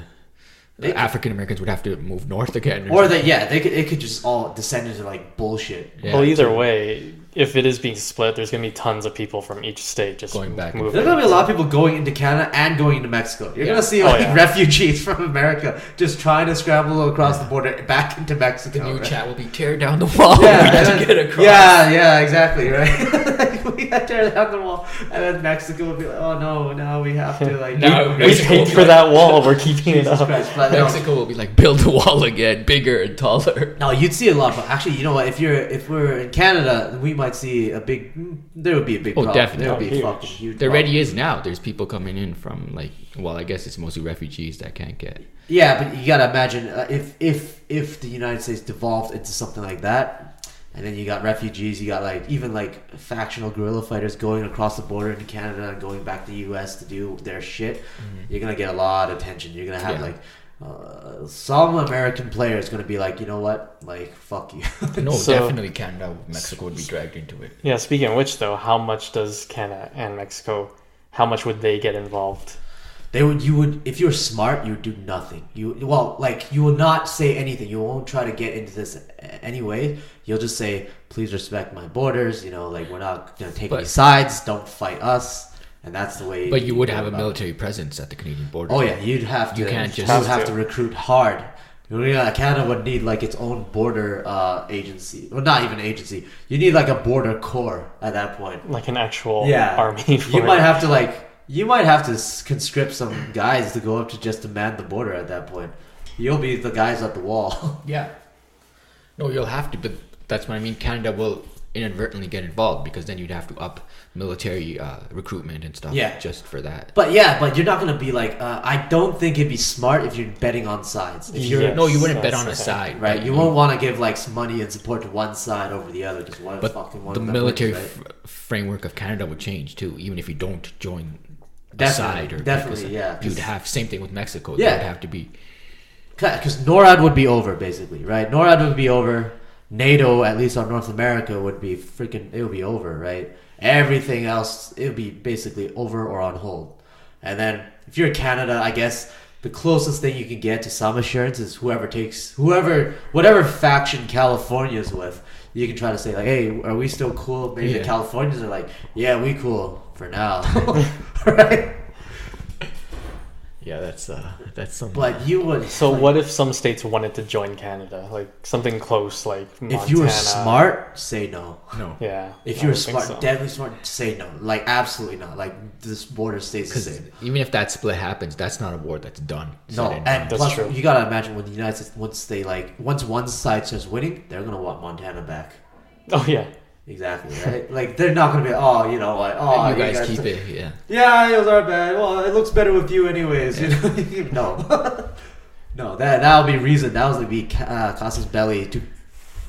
African Americans would have to move north again, or it could just all descend into like bullshit. Yeah. Well, either way, if it is being split, there's going to be tons of people from each state just Going back and moving. There's gonna be a lot of people going into Canada and going into Mexico. You're gonna see like yeah. refugees from America just trying to scramble across the border back into Mexico. The new right? chat will be tear down the wall. Yeah, we have and to then- get across. yeah, exactly, right? We got to tear down the wall, and then Mexico will be like, "Oh no, now we have to like." No, We Mexico paid will be for like- that wall. We're keeping it Jesus up. Christ, but no. Mexico will be like build the wall again, bigger and taller. No, you'd see a lot. But actually, you know what? If we're in Canada, we might see a big. There would be a big Oh, problem. definitely. There would be a Huge. fucking huge. There problem. already is now. There's people coming in from I guess it's mostly refugees that can't get. Yeah, but you gotta imagine if the United States devolved into something like that, and then you got refugees, you got even factional guerrilla fighters going across the border into Canada and going back to the U.S. to do their shit. You're gonna get a lot of attention. You're gonna have Yeah. some American player is going to be like, you know what, like, fuck you. No, definitely Canada, Mexico would be dragged into it. Yeah, speaking of which, though, how much does Canada and Mexico, how much would they get involved? You would, if you're smart, you would do nothing. You will not say anything. You won't try to get into this anyway. You'll just say, please respect my borders. Like, we're not going to take any sides. Don't fight us. And that's the way. But you would have a military presence at the Canadian border. Oh yeah, you'd have to. You can't just. You would have to recruit hard. Canada would need like its own border agency. Well, not even agency. You need like a border corps at that point. Like an actual army. You might have to conscript some guys to go up to just to man the border at that point. You'll be the guys at the wall. Yeah. No, you'll have to, but that's what I mean. Canada will inadvertently get involved because then you'd have to up military recruitment and stuff just for that. But you're not going to be like, I don't think it'd be smart if you're betting on sides. If you're, no, you wouldn't bet on a side. Right? You won't want to give like some money and support to one side over the other because one the military framework of Canada would change too, even if you don't join the side. You'd have same thing with Mexico. Yeah. It would have to be. Because NORAD would be over, basically, right? NORAD would be over. NATO, at least on North America, would be it would be over, right? Everything else, it would be basically over or on hold. And then, if you're Canada, I guess the closest thing you can get to some assurance is whatever faction California's with, you can try to say, like, hey, are we still cool? Maybe the Californians are like, yeah, we cool for now. Right? Yeah, that's something. But you would. So what if some states wanted to join Canada, like something close, like Montana? If you were smart, say no. No. Yeah. If you were smart, deadly smart, say no. Like absolutely not. Like this border stays the same. Even if that split happens, that's not a war that's done. No, and plus true. You gotta imagine when the United States once one side starts winning, they're gonna want Montana back. Oh yeah. Exactly, right? Like, they're not going to be, oh, you know what? Oh, you guys keep it, yeah. Yeah, it was our bad. Well, it looks better with you anyways. Yeah. You know? No. No, that'll be reason. That was be Casa's belly to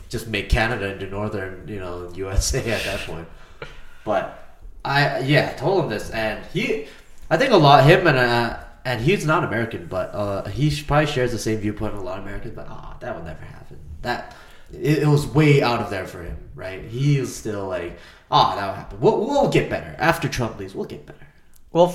just make Canada into northern, USA at that point. But, I told him this. And I think and he's not American, but he probably shares the same viewpoint with a lot of Americans, but that would never happen. It was way out of there for him, right? He is still like, that would happen. We'll get better. After Trump leaves, we'll get better. Well,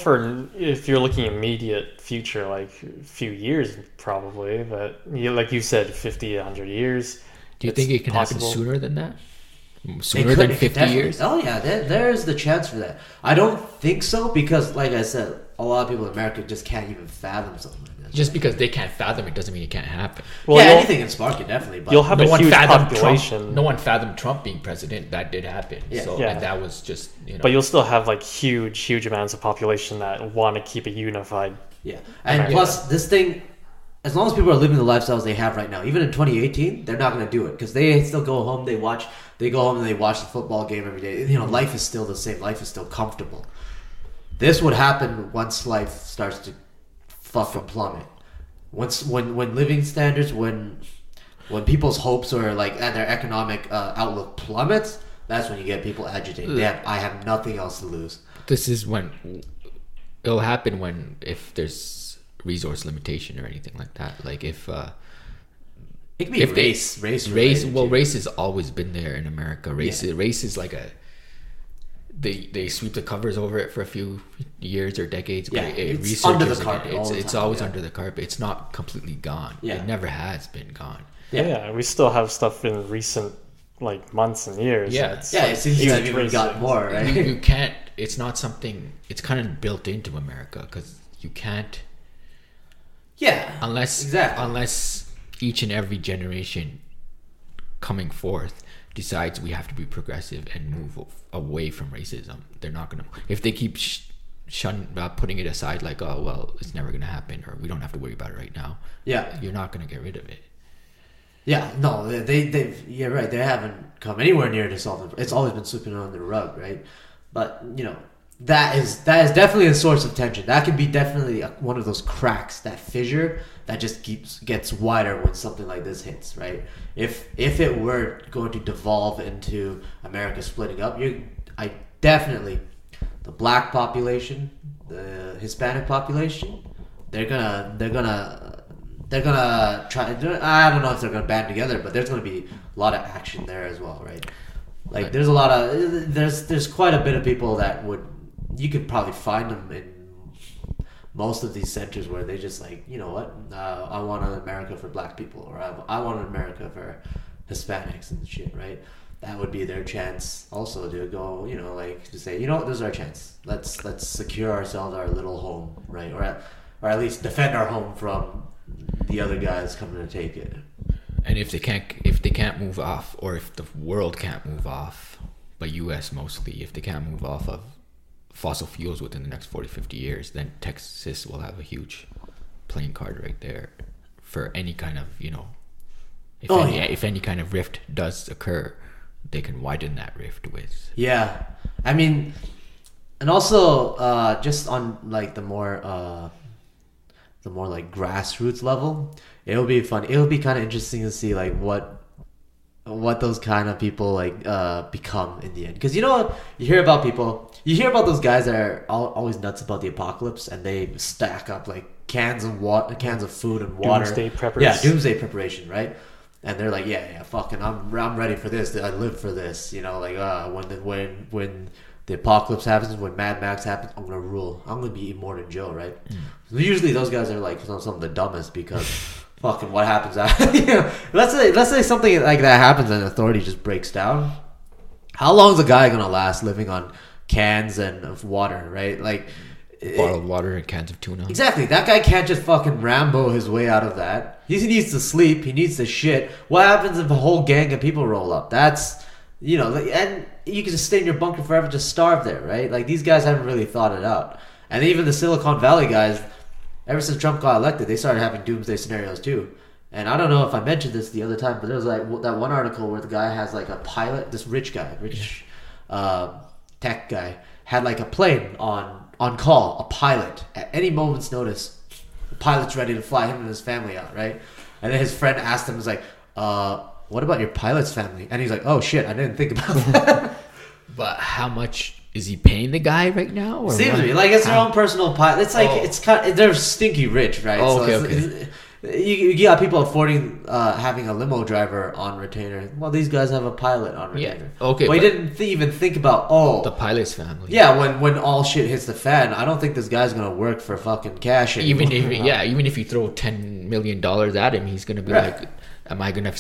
if you're looking immediate future, like a few years probably, but like you said, 50, 100 years. Do you think it can happen sooner than that? Sooner than 50 years? Oh, yeah, there's the chance for that. I don't think so because, like I said, a lot of people in America just can't even fathom something like that. Just because they can't fathom it doesn't mean it can't happen. Well, anything can spark it, definitely. But you'll have a huge population. No one fathomed Trump being president. That did happen. Yeah. And that was just, But you'll still have like huge amounts of population that want to keep it unified. Yeah. And plus, this thing, as long as people are living the lifestyles they have right now, even in 2018, they're not going to do it because they still go home, they go home and they watch the football game every day. Life is still the same. Life is still comfortable. This would happen once life starts to fucking plummet. When living standards, when people's hopes or and their economic outlook plummets, that's when you get people agitated. I have nothing else to lose. This is when it'll happen if there's resource limitation or anything like that. Like if it could be race. Well, race has always been there in America. Race is like they sweep the covers over it for a few years or decades. Yeah, it's under the carpet. It's always under the carpet. It's not completely gone. Yeah. It never has been gone. Yeah, we still have stuff in recent months and years. Yeah, it seems to have even got more. Right? You can't. It's not something. It's kind of built into America because you can't. Yeah. Unless each and every generation coming forth decides we have to be progressive and move away from racism, they're not going to. If they keep putting it aside, like, oh well, it's never going to happen, or we don't have to worry about it right now. Yeah, you're not going to get rid of it. Yeah, no, you're right. They haven't come anywhere near to solve it. It's always been sweeping under the rug, right? But that is definitely a source of tension. That could be definitely one of those cracks, that fissure that just gets wider when something like this hits, right? If it were going to devolve into America splitting up, the black population, the Hispanic population, they're gonna they're gonna try. I don't know if they're gonna band together, but there's gonna be a lot of action there as well, right? Like there's a lot of there's quite a bit of people that you could probably find them in most of these centers where they just like, you know what, I want an America for black people, or I want an America for Hispanics and shit, right? That would be their chance also to go, you know, like to say, you know what, this is our chance. Let's secure ourselves our little home, right? Or at least defend our home from the other guys coming to take it. And if they can't move off, or if the world can't move off, but US mostly, if they can't move off of fossil fuels within the next 40-50 years, then Texas will have a huge playing card right there for any kind of, you know, if any kind of rift does occur, they can widen that rift with. Yeah, I mean, and also just on like the more like grassroots level, it'll be fun. It'll be kind of interesting to see like what those kind of people like become in the end. Because you know, you hear about those guys that are always nuts about the apocalypse, and they stack up like cans of food and water. Doomsday preppers. Yeah, doomsday preparation, right? And they're like, yeah, fucking, I'm ready for this. I live for this. You know, like when the apocalypse happens, when Mad Max happens, I'm gonna rule. I'm gonna be Immortan Joe, right? Usually those guys are like some of the dumbest because fucking what happens after, you know, let's say something like that happens and authority just breaks down. How long is a guy gonna last living on cans and of water, right? Like bottled water and cans of tuna. Exactly. That guy can't just fucking Rambo his way out of that. He needs to sleep. He needs to shit. What happens if a whole gang of people roll up? That's, you know, and you can just stay in your bunker forever, just starve there, right? Like these guys haven't really thought it out. And even the Silicon Valley guys, ever since Trump got elected, they started having doomsday scenarios too. And I don't know if I mentioned this the other time, but there was like that one article where the guy has like a pilot, this rich tech guy, had like a plane on call, a pilot, at any moment's notice. The pilot's ready to fly him and his family out, right? And then his friend asked him, was like, what about your pilot's family? And he's like, oh shit, I didn't think about that. But how much is he paying the guy right now? Or seems to be like it's their own personal pilot. It's like it's kind of, they're stinky rich, right? Oh, okay. You got people affording having a limo driver on retainer. Well, these guys have a pilot on retainer. Yeah. Okay. But he didn't even think about the pilot's family. Yeah, when all shit hits the fan, I don't think this guy's gonna work for fucking cash anymore. Even if you throw $10 million at him, he's gonna be like, "Am I gonna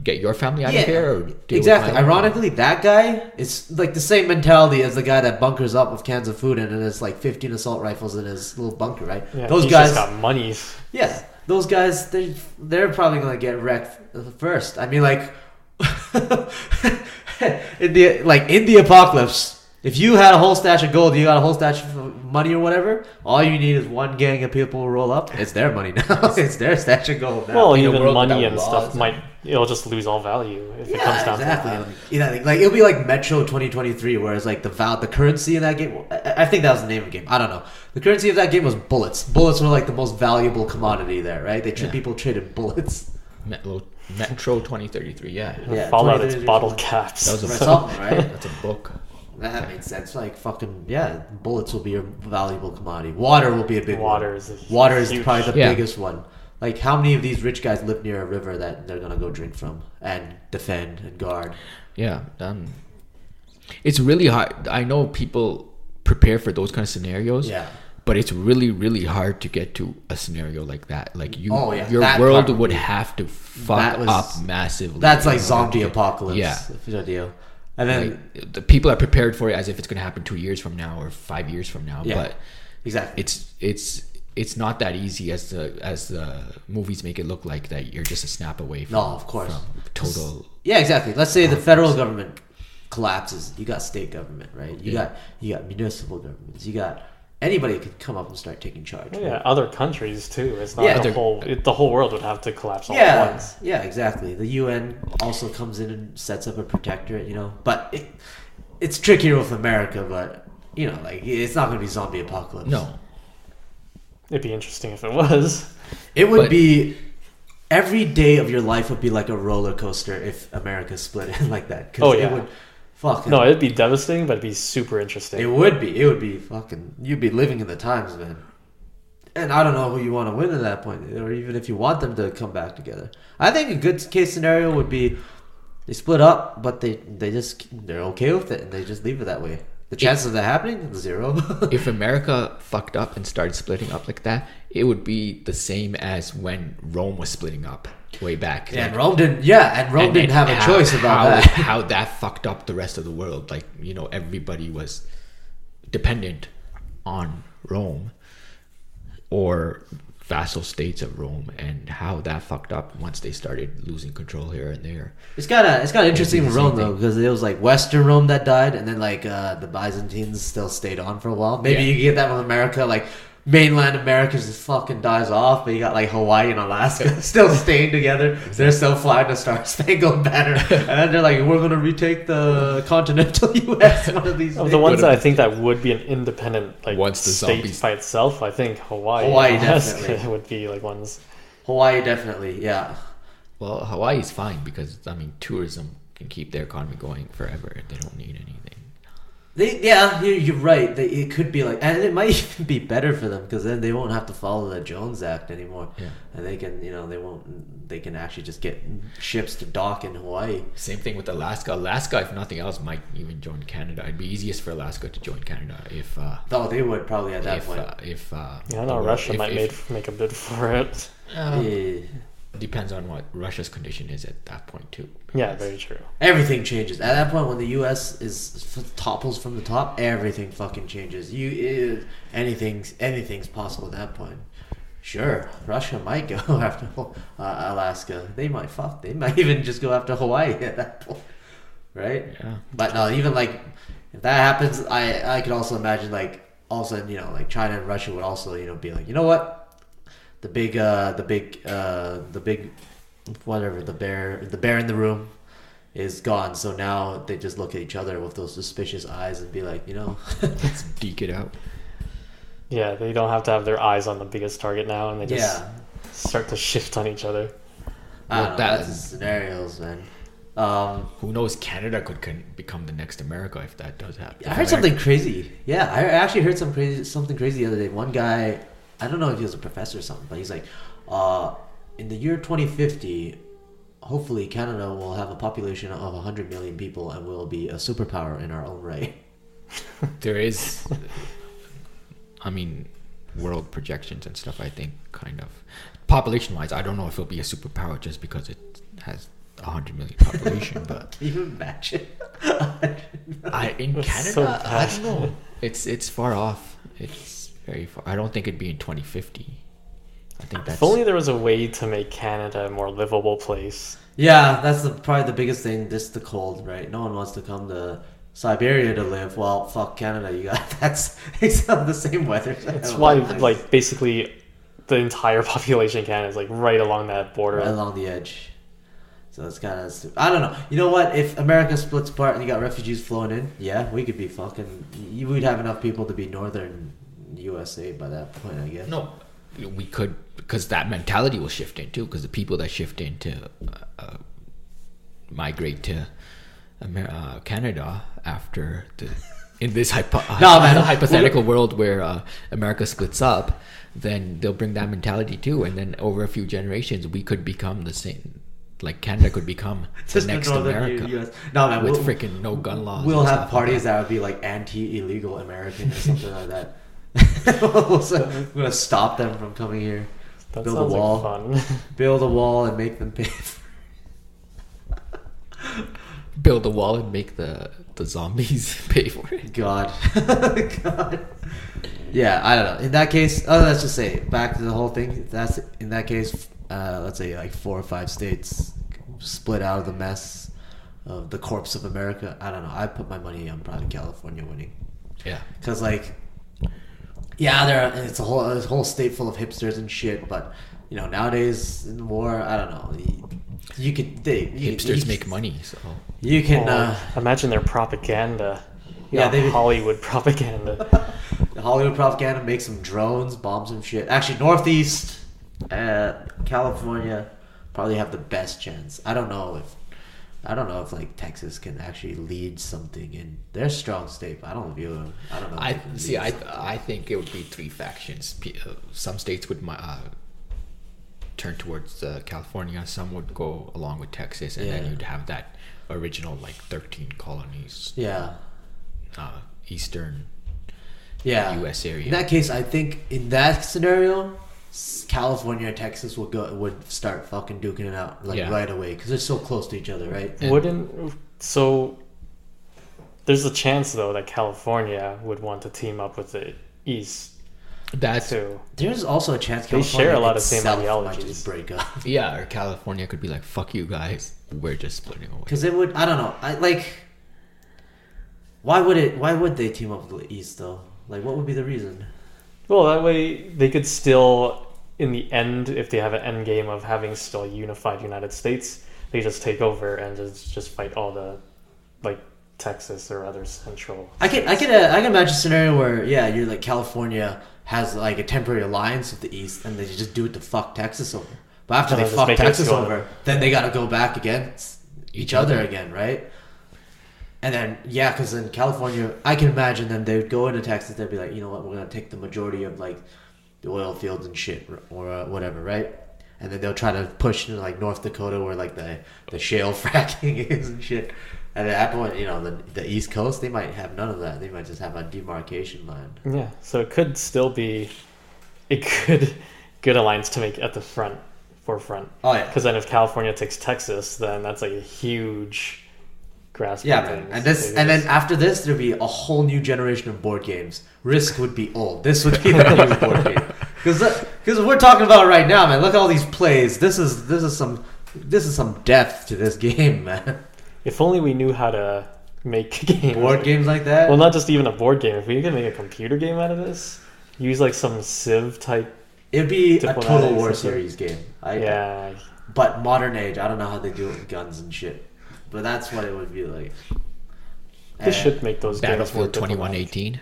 get your family out of here?" Or exactly. Ironically, that guy is like the same mentality as the guy that bunkers up with cans of food and has like 15 assault rifles in his little bunker, right? Yeah, those guys just got money. Yeah, those guys, they're probably gonna get wrecked first. I mean, like in the apocalypse, if you had a whole stash of gold, you got a whole stash of money or whatever, all you need is one gang of people roll up. It's their money now. It's their stash of gold now. Well, even money and stuff it'll just lose all value if it comes down to that. You know, like it'll be like Metro 2023, whereas like the currency in that game, I think that was the name of the game. I don't know. The currency of that game was bullets. Bullets were like the most valuable commodity there, right? People traded bullets. Metro 2033, yeah. Fallout, it's bottle caps. That was a book, right? That's a book. That makes sense. Like fucking bullets will be a valuable commodity. Water will be a big one. Water is probably the biggest one. Like how many of these rich guys live near a river that they're gonna go drink from and defend and guard? Yeah, it's really hard. I know people prepare for those kind of scenarios. Yeah. But it's really, really hard to get to a scenario like that. Like your that world would have to fuck up massively. That's like zombie apocalypse. Yeah. Deal. And then like, the people are prepared for it as if it's going to happen 2 years from now or 5 years from now. Yeah, but exactly, it's not that easy as the movies make it look like, that you're just a snap away from. No, of course. From total. Yeah, exactly. Let's say the federal government collapses. You got state government, right? You got municipal governments. You got anybody could come up and start taking charge. Well, yeah, other countries too. It's not the whole world would have to collapse all at once. Yeah, exactly. The UN also comes in and sets up a protectorate, you know. But it's trickier with America, but you know, like it's not going to be zombie apocalypse. No. It'd be interesting if it was. It would be. Every day of your life would be like a roller coaster if America split in like that. It would. No, it'd be devastating, but it'd be super interesting. It would be fucking. You'd be living in the times, man. And I don't know who you want to win at that point, or even if you want them to come back together. I think a good case scenario would be they split up, but they're okay with it and they just leave it that way. The chances of that happening, 0. If America fucked up and started splitting up like that, it would be the same as when Rome was splitting up way back. Yeah, and Rome didn't. Yeah, and Rome didn't have a choice about that. How that fucked up the rest of the world. Like, everybody was dependent on Rome or vassal states of Rome, and how that fucked up once they started losing control here and there. It's kind of interesting with Rome though, because it was like Western Rome that died, and then like the Byzantines still stayed on for a while. Maybe you get that with America, like mainland America just fucking dies off, but you got like Hawaii and Alaska still staying together. They're still flying the Star Spangled Banner, and then they're like, we're gonna retake the continental U.S. one of these. The ones that I think that would be an independent once the state zombies by itself, I think Hawaii definitely would be like ones. Hawaii definitely, yeah. Well, Hawaii's fine because tourism can keep their economy going forever. They don't need anything. You're right. It could be like, and it might even be better for them because then they won't have to follow the Jones Act anymore. Yeah, and they can, they can actually just get ships to dock in Hawaii. Same thing with Alaska. Alaska, if nothing else, might even join Canada. It'd be easiest for Alaska to join Canada if. They would probably at that point. I know Russia might make a bid for it. Depends on what Russia's condition is at that point too. Yeah, very true. Everything changes at that point when the U.S. topples from the top. Everything fucking changes. Anything's possible at that point. Sure, Russia might go after Alaska. They might even just go after Hawaii at that point, right? Yeah. But no, even like if that happens, I could also imagine like all of a sudden like China and Russia would also be like, you know what? The bear in the room is gone. So now they just look at each other with those suspicious eyes and be like, let's deke it out. Yeah, they don't have to have their eyes on the biggest target now, and they just start to shift on each other. That's the scenarios, man. Who knows? Canada could become the next America if that does happen. I heard something crazy. Yeah, I actually heard something crazy the other day. One guy, I don't know if he was a professor or something, but he's like, in the year 2050, hopefully Canada will have a population of 100 million people and will be a superpower in our own right. There is, world projections and stuff, I think, kind of. Population-wise, I don't know if it'll be a superpower just because it has 100 million population, but... Can you imagine? In Canada, I don't know. It's far off. It's very far. I don't think it'd be in 2050. I think that's... If only there was a way to make Canada a more livable place. Yeah, that's probably the biggest thing. Just the cold, right? No one wants to come to Siberia to live. Well, fuck Canada. It's the same weather. That's why, basically, the entire population in Canada is right along that border, right along the edge. So it's kind of... I don't know. You know what? If America splits apart and you got refugees flowing in, yeah, we could be fucking... We'd have enough people to be northern USA by that point, I guess. No, we could, because that mentality will shift in too, because the people that shift in to migrate to Canada after in this hypothetical world where America splits up, then they'll bring that mentality too, and then over a few generations we could become the same. Like Canada could become the next America. With freaking no gun laws. We'll have parties that would be like anti-illegal American or something like that. We're gonna stop them from coming here. That build sounds a wall, like fun. Build a wall and make them pay. Build a wall and make the zombies pay for it. God. Yeah, I don't know. In that case, let's just say back to the whole thing. That's in that case. Let's say 4 or 5 states split out of the mess of the corpse of America. I don't know. I put my money on probably California winning. Yeah, because it's a whole state full of hipsters and shit. But nowadays in the war, I don't know. Hipsters make money, so you can imagine their propaganda. Hollywood propaganda. The Hollywood propaganda makes some drones, bombs some shit. Actually, Northeast California probably have the best chance. I don't know if I don't know if like Texas can actually lead something in their strong state. But I don't know. I think it would be three factions. Some states would turn towards California. Some would go along with Texas, and then you'd have that original like 13 colonies. Yeah. Eastern. Yeah. U.S. area. In that case, I think in that scenario, California and Texas would start fucking duking it out right away because they're so close to each other, right? So there's a chance though that California would want to team up with the East. There's also a chance they share a lot of same ideologies. Might just break up. Yeah, or California could be like, "Fuck you guys, we're just splitting away." Because it would. I don't know. Why would they team up with the East though? Like, what would be the reason? Well, that way they could still, in the end, if they have an end game of having still a unified United States, they just take over and just fight all the, like, Texas or other central. I can imagine a scenario where you're like California has like a temporary alliance with the East, and they just do it to fuck Texas over. But after they fuck Texas over, then they got to go back against each other again, right? And then because in California, I can imagine them. They would go into Texas. They'd be like, you know what, we're gonna take the majority of like the oil fields and shit or whatever, right? And then they'll try to push into like North Dakota where like the shale fracking is and shit. And at that point, the East Coast, they might have none of that. They might just have a demarcation line. Yeah, so it could still be a good alliance to make at the forefront. Oh, yeah. Because then if California takes Texas, then that's like a huge grasp. Yeah, man. And then after this, there'd be a whole new generation of board games. Risk would be old. This would be the new board game. Because we're talking about it right now, man. Look at all these plays. This is some depth to this game, man. If only we knew how to make games. Board games like that? Well, not just even a board game. If we could make a computer game out of this, use like some Civ type. It'd be a Total War series game. Yeah. But modern age. I don't know how they do it with guns and shit. But that's what it would be like. They should make those Battlefield 2118.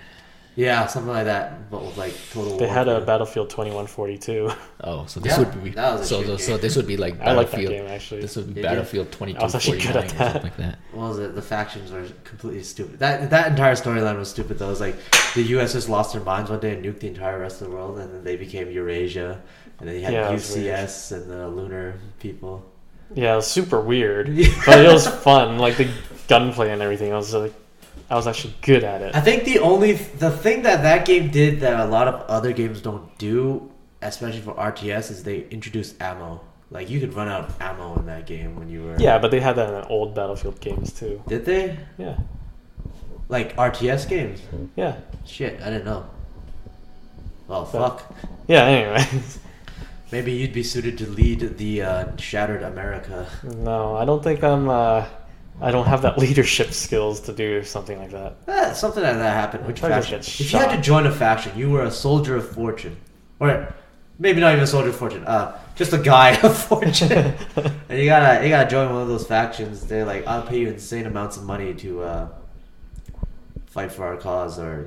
Yeah, something like that, but with like Total War. They had a Battlefield 2142. Oh, so this would be so this would be like Battlefield. I like that game actually. This would be Battlefield 2249 I was actually good at that. Something like that. What was it? The factions were completely stupid. That entire storyline was stupid though. It was like the U.S. just lost their minds one day and nuked the entire rest of the world, and then they became Eurasia, and then you had UCS and the lunar people. Yeah, it was super weird, but it was fun. Like the gunplay and everything. I was actually good at it. I think the thing that game did that a lot of other games don't do, especially for RTS, is they introduced ammo. Like you could run out of ammo in that game when you were. Yeah, but they had that in old Battlefield games too. Did they? Yeah. Like RTS games. Yeah. Shit, I didn't know. Well, fuck. Yeah. Anyway. Maybe you'd be suited to lead the Shattered America. No, I don't think I don't have that leadership skills to do something like that. Something like that happened. Which faction? If you had to join a faction, you were a soldier of fortune, or maybe not even a soldier of fortune. Just a guy of fortune. And you gotta join one of those factions. They're like, I'll pay you insane amounts of money to fight for our cause, or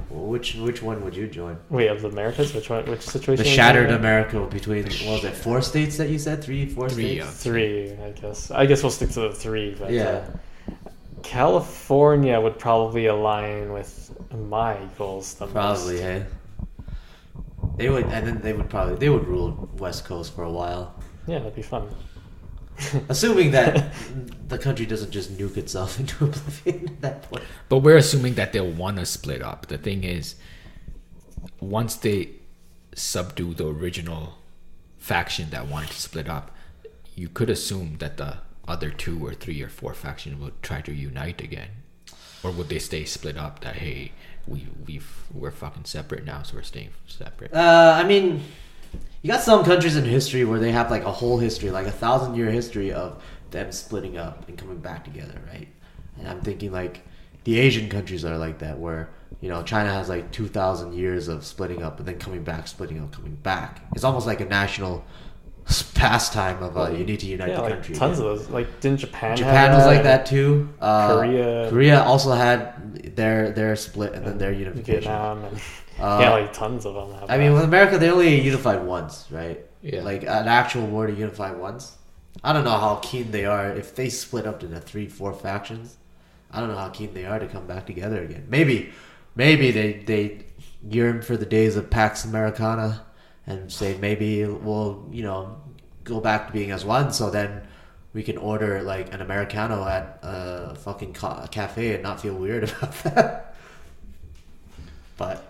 which one would you join? Wait, of the Americas, which situation? The Shattered America between what was it? 4 states that you said? 4 states? 3, I guess. I guess we'll stick to the 3. But, California would probably align with my goals the most. Probably, hey. They would, and then they would rule West Coast for a while. Yeah, that'd be fun. Assuming that the country doesn't just nuke itself into oblivion at that point. But we're assuming that they'll want to split up. The thing is, once they subdue the original faction that wanted to split up, you could assume that the other 2 or 3 or 4 factions would try to unite again. Or would they stay split up that, hey, we're fucking separate now, so we're staying separate? I mean, you got some countries in history where they have like a whole history, like 1,000-year history of them splitting up and coming back together, right? And I'm thinking like the Asian countries are like that, where China has like 2,000 years of splitting up and then coming back, splitting up, coming back. It's almost like a national pastime of you need to unite the country. Tons of those. Like, didn't Japan was like that too. Korea also had their split and then their unification. Vietnam and like tons of them have I mean, with America, they only unified once, right? Yeah. Like an actual war to unify once. I don't know how keen they are if they split up into 3-4 factions. I don't know how keen they are to come back together again. Maybe they yearn for the days of Pax Americana and say maybe we'll go back to being as one. So then we can order like an Americano at a fucking cafe and not feel weird about that. But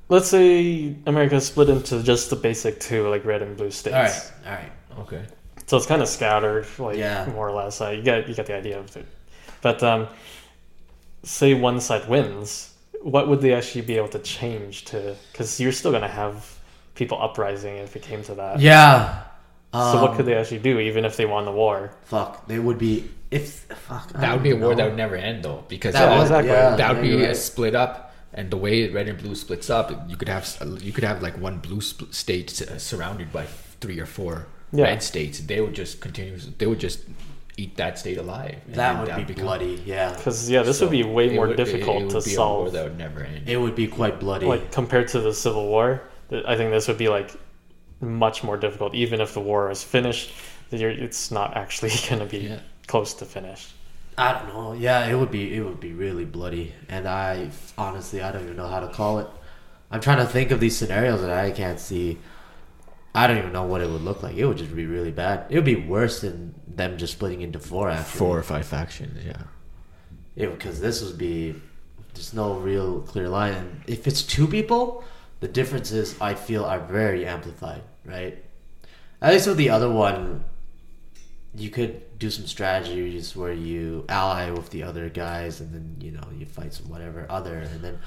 let's say America split into just the basic two, like red and blue states. All right, okay. So it's kind of scattered, like more or less. You get the idea of it. But say one side wins, what would they actually be able to change to? Because you're still gonna have people uprising if it came to that. Yeah. So what could they actually do, even if they won the war? They would be that would be a war that would never end, though, because that would be a split up, and the way red and blue splits up, you could have like one blue state surrounded by 3 or 4 red states. They would just eat that state alive. That would be bloody, yeah. Because this would be way more difficult to solve. A war that would never end. It would be quite bloody. Like compared to the Civil War, I think this would be like much more difficult. Even if the war is finished, it's not actually going to be close to finished. I don't know. Yeah, it would be really bloody, and I honestly don't even know how to call it. I'm trying to think of these scenarios that I can't see. I don't even know what it would look like. It would just be really bad. It would be worse than them just splitting into 4 actually. 4 or 5 factions, Because this would be there's no real clear line. And if it's 2 people, the differences I feel are very amplified, right? At least with the other one, you could do some strategies where you ally with the other guys, and then you fight some whatever other, and then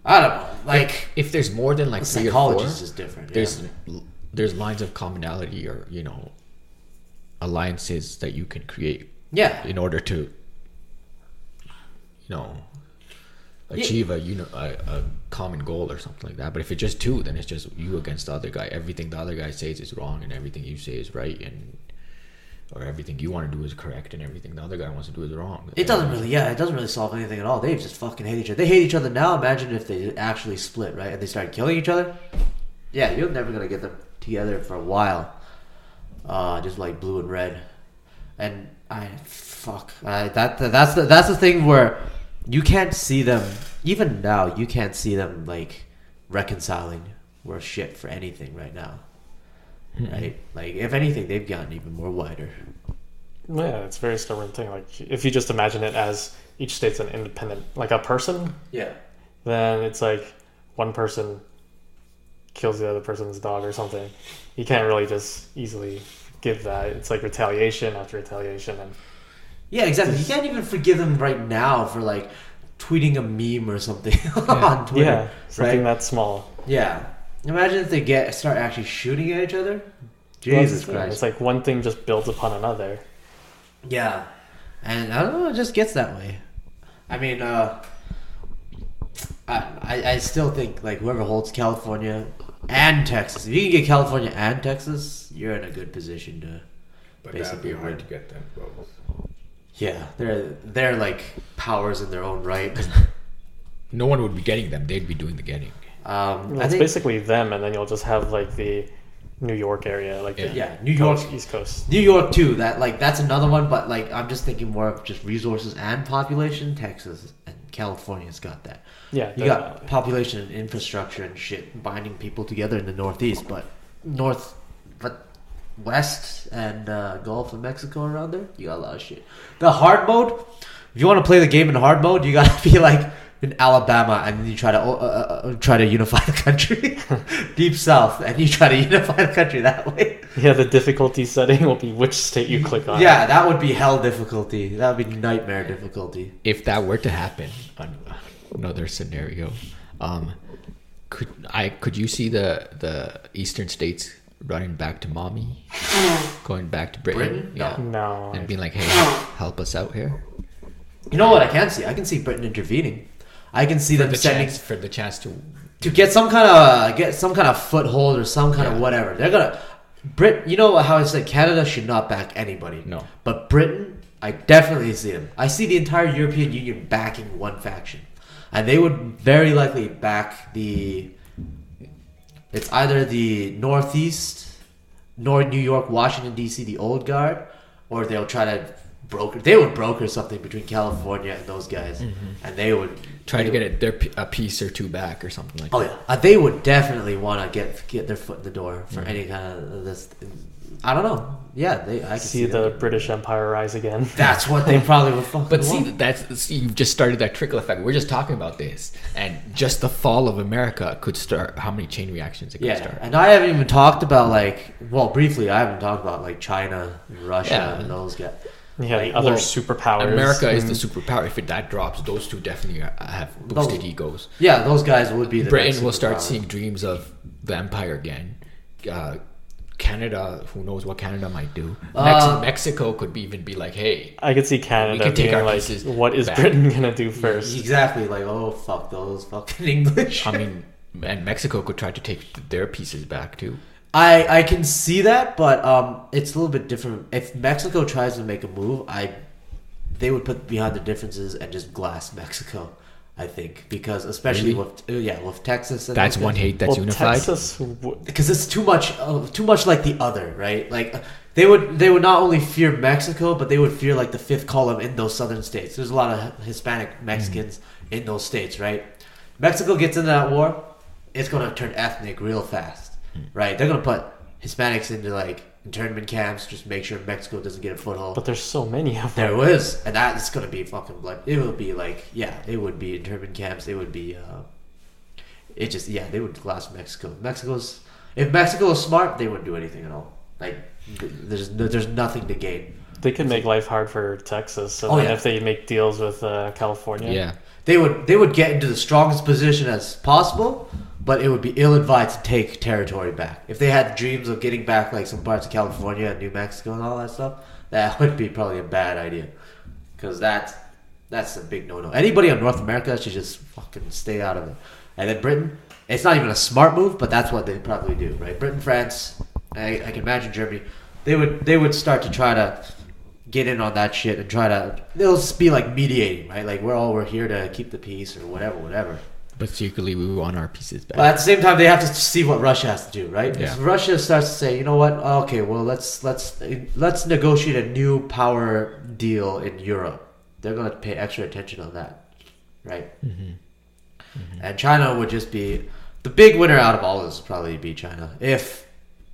I don't know. Like if there's more than like 3 or 4, psychology is just different. There's lines of commonality or alliances that you can create. Yeah. In order to achieve a common goal or something like that. But if it's just 2, then it's just you against the other guy. Everything the other guy says is wrong, and everything you say is right, or everything you want to do is correct, and everything the other guy wants to do is wrong. It doesn't really solve anything at all. They just fucking hate each other. They hate each other now. Imagine if they actually split, right? And they started killing each other. Yeah, you're never gonna get them together for a while. Just like blue and red. And that's the thing where you can't see them. Even now, you can't see them like reconciling worth shit for anything right now. Right? Like, if anything, they've gotten even more wider. Yeah, it's a very stubborn thing. Like, if you just imagine it as each state's an independent, like a person, then it's like one person kills the other person's dog or something. You can't really just easily give that. It's like retaliation after retaliation. And yeah, exactly. You can't even forgive them right now for like tweeting a meme or something on Twitter. Yeah, something that small. Yeah. Imagine if they start actually shooting at each other. Jesus Christ. It's like one thing just builds upon another. Yeah. And I don't know, it just gets that way. I mean, I still think like whoever holds California and Texas, if you can get California and Texas, you're in a good position to basically that'd be hard to get them both. Yeah, they're like powers in their own right. No one would be getting them. They'd be doing the getting. It's basically them, and then you'll just have like the New York area, like New York, East Coast, New York too. That's another one, but like I'm just thinking more of just resources and population. Texas and California's got that. Yeah, you got population and infrastructure and shit binding people together in the Northeast, but West and Gulf of Mexico around there, you got a lot of shit. The hard mode, if you want to play the game in hard mode, you gotta be like in Alabama, and then you try to unify the country. Deep South, and you try to unify the country that way. Yeah, the difficulty setting will be which state you click on. Yeah, that would be hell difficulty. That would be nightmare difficulty. If that were to happen, another scenario, could you see the eastern states running back to mommy, going back to Britain? Yeah. No. And being like, hey, help us out here. You know what I can see? I can see Britain intervening. I can see them sending for the chance to get some kind of foothold or some kind of whatever. They're gonna You know how I said Canada should not back anybody. No, but Britain, I definitely see them. I see the entire European Union backing one faction, and they would very likely back it's either the Northeast New York, Washington D.C., the old guard, or they'll try to broker. They would broker something between California and those guys, and they would try to get a piece or two back or something like that. Oh yeah, they would definitely want to get their foot in the door for any kind of this. I don't know. Yeah, I can see the British Empire rise again. That's what they probably would fucking But want. see, you've just started that trickle effect. We're just talking about this, and just the fall of America could start. How many chain reactions it could start? And I haven't even talked about briefly. I haven't talked about China, and Russia, and those guys. Yeah, other superpowers. America is the superpower. If that drops, those two definitely have boosted egos. Yeah, those guys would be the Britain will start seeing dreams of the empire again. Canada, who knows what Canada might do. Mexico could even be like, hey, I could see Canada we can take our like, pieces what is back. Britain gonna do first? Exactly, oh fuck those fucking English. I mean, and Mexico could try to take their pieces back too. I can see that, but it's a little bit different. If Mexico tries to make a move, they would put behind the differences and just glass Mexico. I think because especially with Texas. And that's one hate that's unified. Texas, because it's too much like the other, right? Like they would not only fear Mexico, but they would fear like the fifth column in those southern states. There's a lot of Hispanic Mexicans in those states, right? Mexico gets into that war, it's gonna turn ethnic real fast, right? They're gonna put Hispanics into internment camps, just make sure Mexico doesn't get a foothold. But there's so many of them. There is, and that's gonna be fucking blood. It would be it would be internment camps. It would be, they would glass Mexico. If Mexico was smart, they wouldn't do anything at all. There's nothing to gain. They could make life hard for Texas. So if they make deals with California, they would get into the strongest position as possible. But it would be ill-advised to take territory back. If they had dreams of getting back some parts of California and New Mexico and all that stuff, that would be probably a bad idea. Because that's a big no-no. Anybody in North America should just fucking stay out of it. And then Britain, it's not even a smart move, but that's what they'd probably do, right? Britain, France, I can imagine Germany, they would start to try to get in on that shit and they'll just be mediating, right? We're here to keep the peace or whatever. But secretly, we want our pieces back. But at the same time, they have to see what Russia has to do, right? Yeah. If Russia starts to say, you know what? Okay, well, let's negotiate a new power deal in Europe. They're going to pay extra attention on that, right? And China would just be the big winner out of all of this. Would probably be China if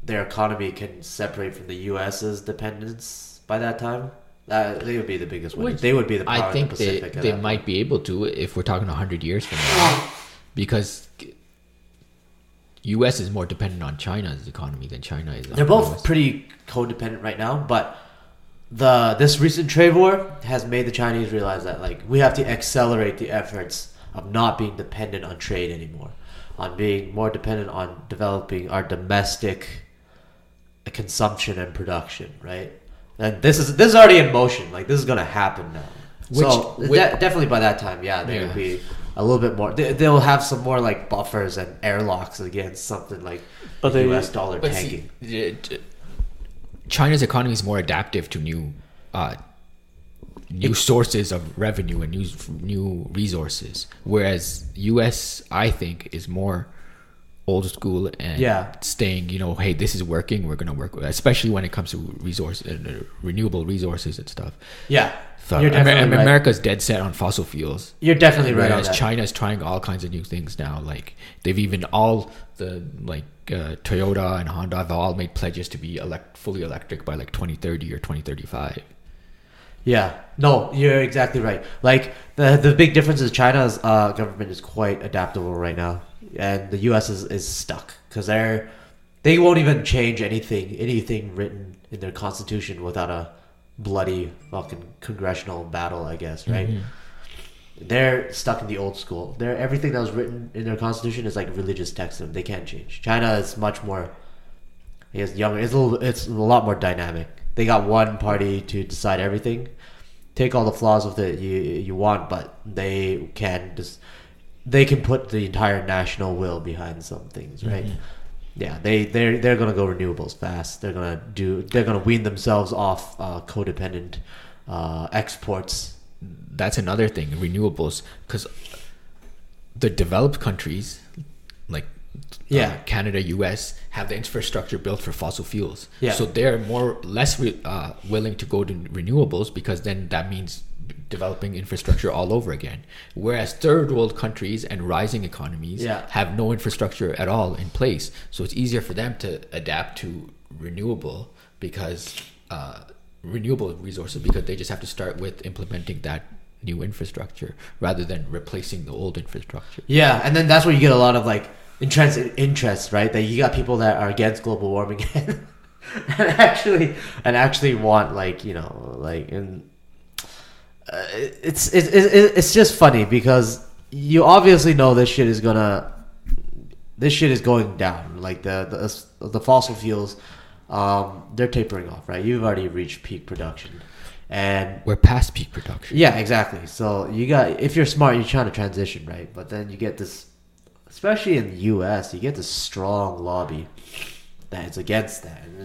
their economy can separate from the U.S.'s dependence by that time. They would be the biggest winner. They would be the power in the Pacific. They might be able to if we're talking 100 years from now. Because U.S. is more dependent on China's economy than China is. They're both pretty codependent right now, but this recent trade war has made the Chinese realize that we have to accelerate the efforts of not being dependent on trade anymore, on being more dependent on developing our domestic consumption and production, right? And this is already in motion. This is gonna happen now. Definitely by that time, they would be a little bit more. They'll have some more buffers and airlocks against something the U.S. dollar tanking. China's economy is more adaptive to new sources of revenue and new resources, whereas U.S. I think is more old school and staying, hey, this is working, we're going to work with it, especially when it comes to renewable resources and stuff. Yeah. So America's dead set on fossil fuels. You're definitely right. Whereas China's trying all kinds of new things now. They've even all the Toyota and Honda have all made pledges to be fully electric by 2030 or 2035. Yeah, no, you're exactly right. The big difference is China's government is quite adaptable right now, and the U.S. is stuck because they won't even change anything written in their constitution without a bloody fucking congressional battle, I guess, right? They're stuck in the old school. Everything that was written in their constitution is religious text, and they can't change. China is much more, younger. It's a lot more dynamic. They got one party to decide everything. Take all the flaws with it you want, but they can put the entire national will behind some things, right? Yeah, they're gonna go renewables fast. They're gonna wean themselves off codependent exports. That's another thing, renewables, because the developed countries Canada, US have the infrastructure built for fossil fuels. Yeah. So they're less willing to go to renewables, because then that means developing infrastructure all over again. Whereas third world countries and rising economies have no infrastructure at all in place. So it's easier for them to adapt to renewable resources, because they just have to start with implementing that new infrastructure rather than replacing the old infrastructure. Yeah, and then that's where you get a lot of like interest, right? That you got people that are against global warming and actually want, like, you know, like, and it's just funny because you obviously know this shit is going down. Like the fossil fuels, they're tapering off, right? You've already reached peak production. And we're past peak production. Yeah, exactly. So if you're smart, you're trying to transition, right? But then you get this, especially in the U.S., you get this strong lobby that is against that, and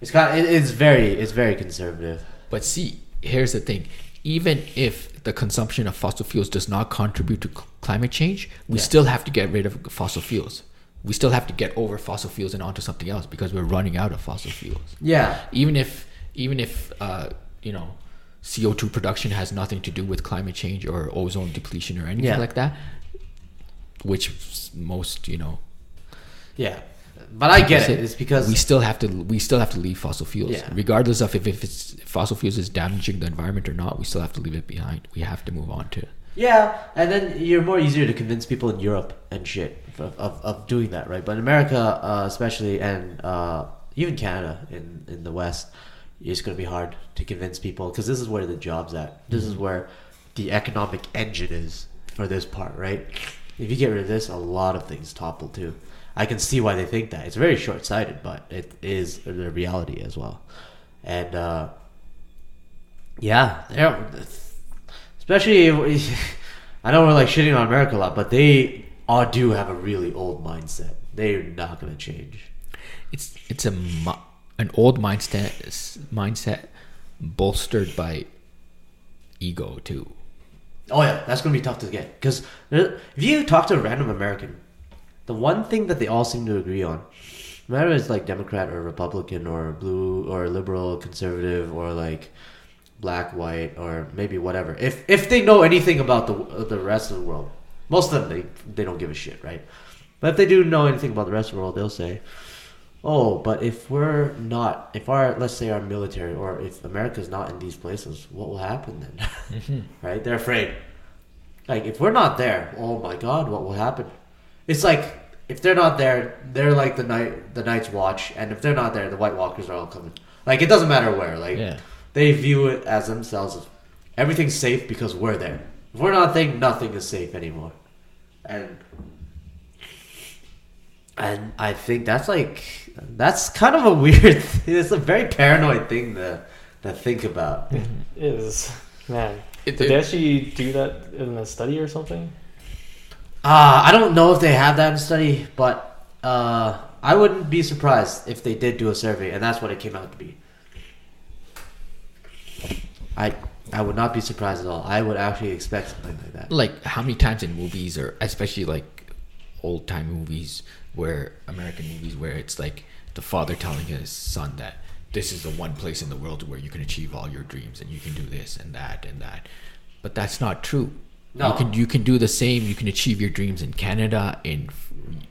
it's very conservative. But see, here's the thing: even if the consumption of fossil fuels does not contribute to climate change, we still have to get rid of fossil fuels. We still have to get over fossil fuels and onto something else, because we're running out of fossil fuels. Yeah. Even if you know, CO2 production has nothing to do with climate change or ozone depletion or anything like that, which most, you know. Yeah, but I get it. It's because we still have to leave fossil fuels, regardless of if fossil fuels is damaging the environment or not. We still have to leave it behind. We have to move on to. Yeah, and then you're more easier to convince people in Europe and shit of doing that, right? But in America, especially, and even Canada in the West, it's going to be hard to convince people, because this is where the job's at. This is where the economic engine is for this part, right? If you get rid of this, a lot of things topple too. I can see why they think that. It's very short-sighted, but it is the reality as well. And especially, I know we're like shitting on America a lot, but they all do have a really old mindset. They're not going to change. It's an old mindset bolstered by ego too. Oh yeah, that's going to be tough to get, because if you talk to a random American, the one thing that they all seem to agree on, no matter if it's like Democrat or Republican or blue or liberal, conservative, or like black, white, or maybe whatever, if they know anything about the rest of the world, most of them they don't give a shit, right? But if they do know anything about the rest of the world, they'll say, oh, but if let's say our military, or if America's not in these places, what will happen then? Mm-hmm. Right? They're afraid. Like, if we're not there, oh my God, what will happen? It's like, if they're not there, they're like the Night's Watch, and if they're not there, the White Walkers are all coming. Like, it doesn't matter where. Like, they view it as themselves as everything's safe because we're there. If we're not there, nothing is safe anymore. And I think that's kind of a weird thing. It's a very paranoid thing to think about. It is. Man. Did they actually do that in a study or something? I don't know if they have that in a study, but I wouldn't be surprised if they did do a survey and that's what it came out to be. I would not be surprised at all. I would actually expect something like that. Like, how many times in movies, or especially like old time movies, American movies, where it's like the father telling his son that this is the one place in the world where you can achieve all your dreams and you can do this and that and that. But that's not true. No. You can do the same. You can achieve your dreams in Canada, in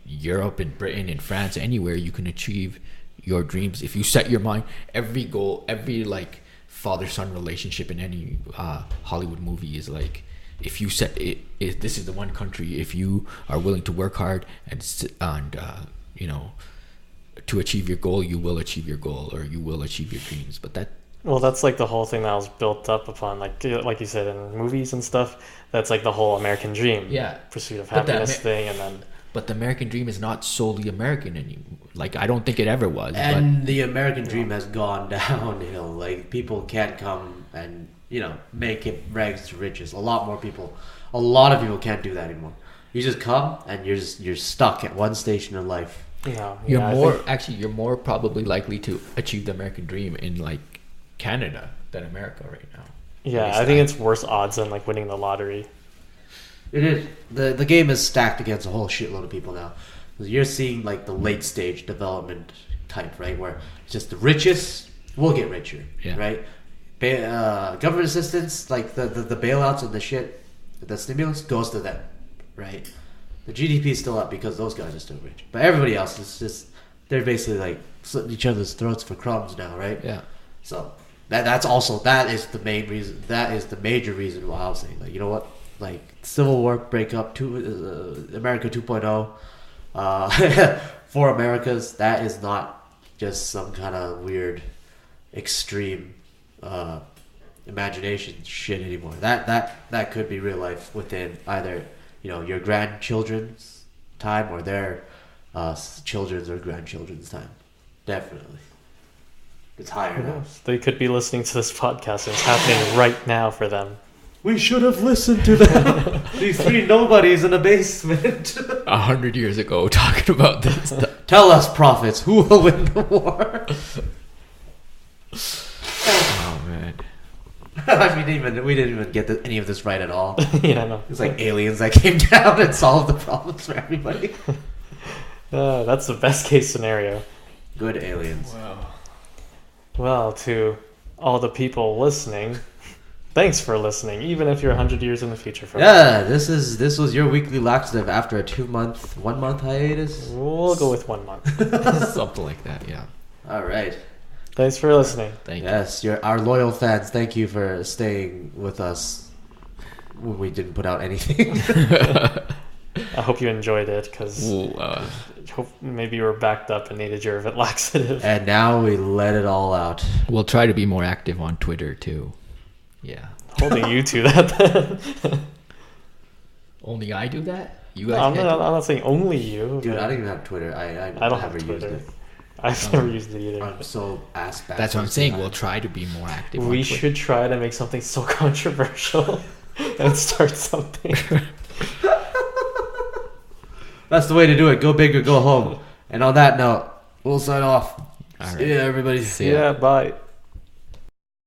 Europe, in Britain, in France, anywhere. You can achieve your dreams if you set your mind. Every goal, every like father-son relationship in any Hollywood movie is like, if you set it, this is the one country. If you are willing to work hard and you know, to achieve your goal, you will achieve your goal, or you will achieve your dreams. But that's like the whole thing that was built up upon, like you said, in movies and stuff. That's like the whole American dream, pursuit of happiness thing, and then. But the American dream is not solely American anymore. Like, I don't think it ever was. And the American dream has gone downhill. Like, people can't come and, you know, make it rags to riches. A lot of people can't do that anymore. You just come and you're stuck at one station in life. You're more probably likely to achieve the American dream in like Canada than America right now. Yeah, I think it's worse odds than like winning the lottery. It is. The game is stacked against a whole shitload of people now. You're seeing like the late stage development type, right? Where just the richest will get richer, right? Government assistance, like the bailouts and the shit, the stimulus goes to them, right? The GDP is still up because those guys are still rich, but everybody else is just they're basically like slitting each other's throats for crumbs now, right? Yeah. So that is the main reason. That is the major reason why I was saying, like, you know what, like Civil War breakup, America 2.0, for Americas. That is not just some kind of weird, extreme imagination shit anymore. That could be real life within either your grandchildren's time or their children's or grandchildren's time. Definitely. It's higher now. They could be listening to this podcast and it's happening right now for them. We should have listened to them. These three nobodies in a basement. 100 years ago talking about this stuff. Tell us, prophets, who will win the war? Oh, man. We didn't even get any of this right at all. Yeah, I know. It's like aliens that came down and solved the problems for everybody. That's the best case scenario. Good aliens. Wow. Well, to all the people listening, thanks for listening, even if you're 100 years in the future. This was your weekly laxative after a 1 month hiatus. We'll go with 1 month. Something like that, yeah. All right. Thanks for listening. Thank you. Yes, our loyal fans. Thank you for staying with us when we didn't put out anything. I hope you enjoyed it, because maybe you were backed up and needed your laxative. And now we let it all out. We'll try to be more active on Twitter, too. Yeah. Holding you to that, then. Only I do that? You guys I'm not saying only you. Dude, I don't even have Twitter. I don't have Twitter. Used it. I've never used it either. I'm so ass back. That's what I'm saying. We'll try to be more active. We should try to make something so controversial and start something. That's the way to do it. Go big or go home. And on that note, we'll sign off. All right. See ya, everybody. See ya. Bye.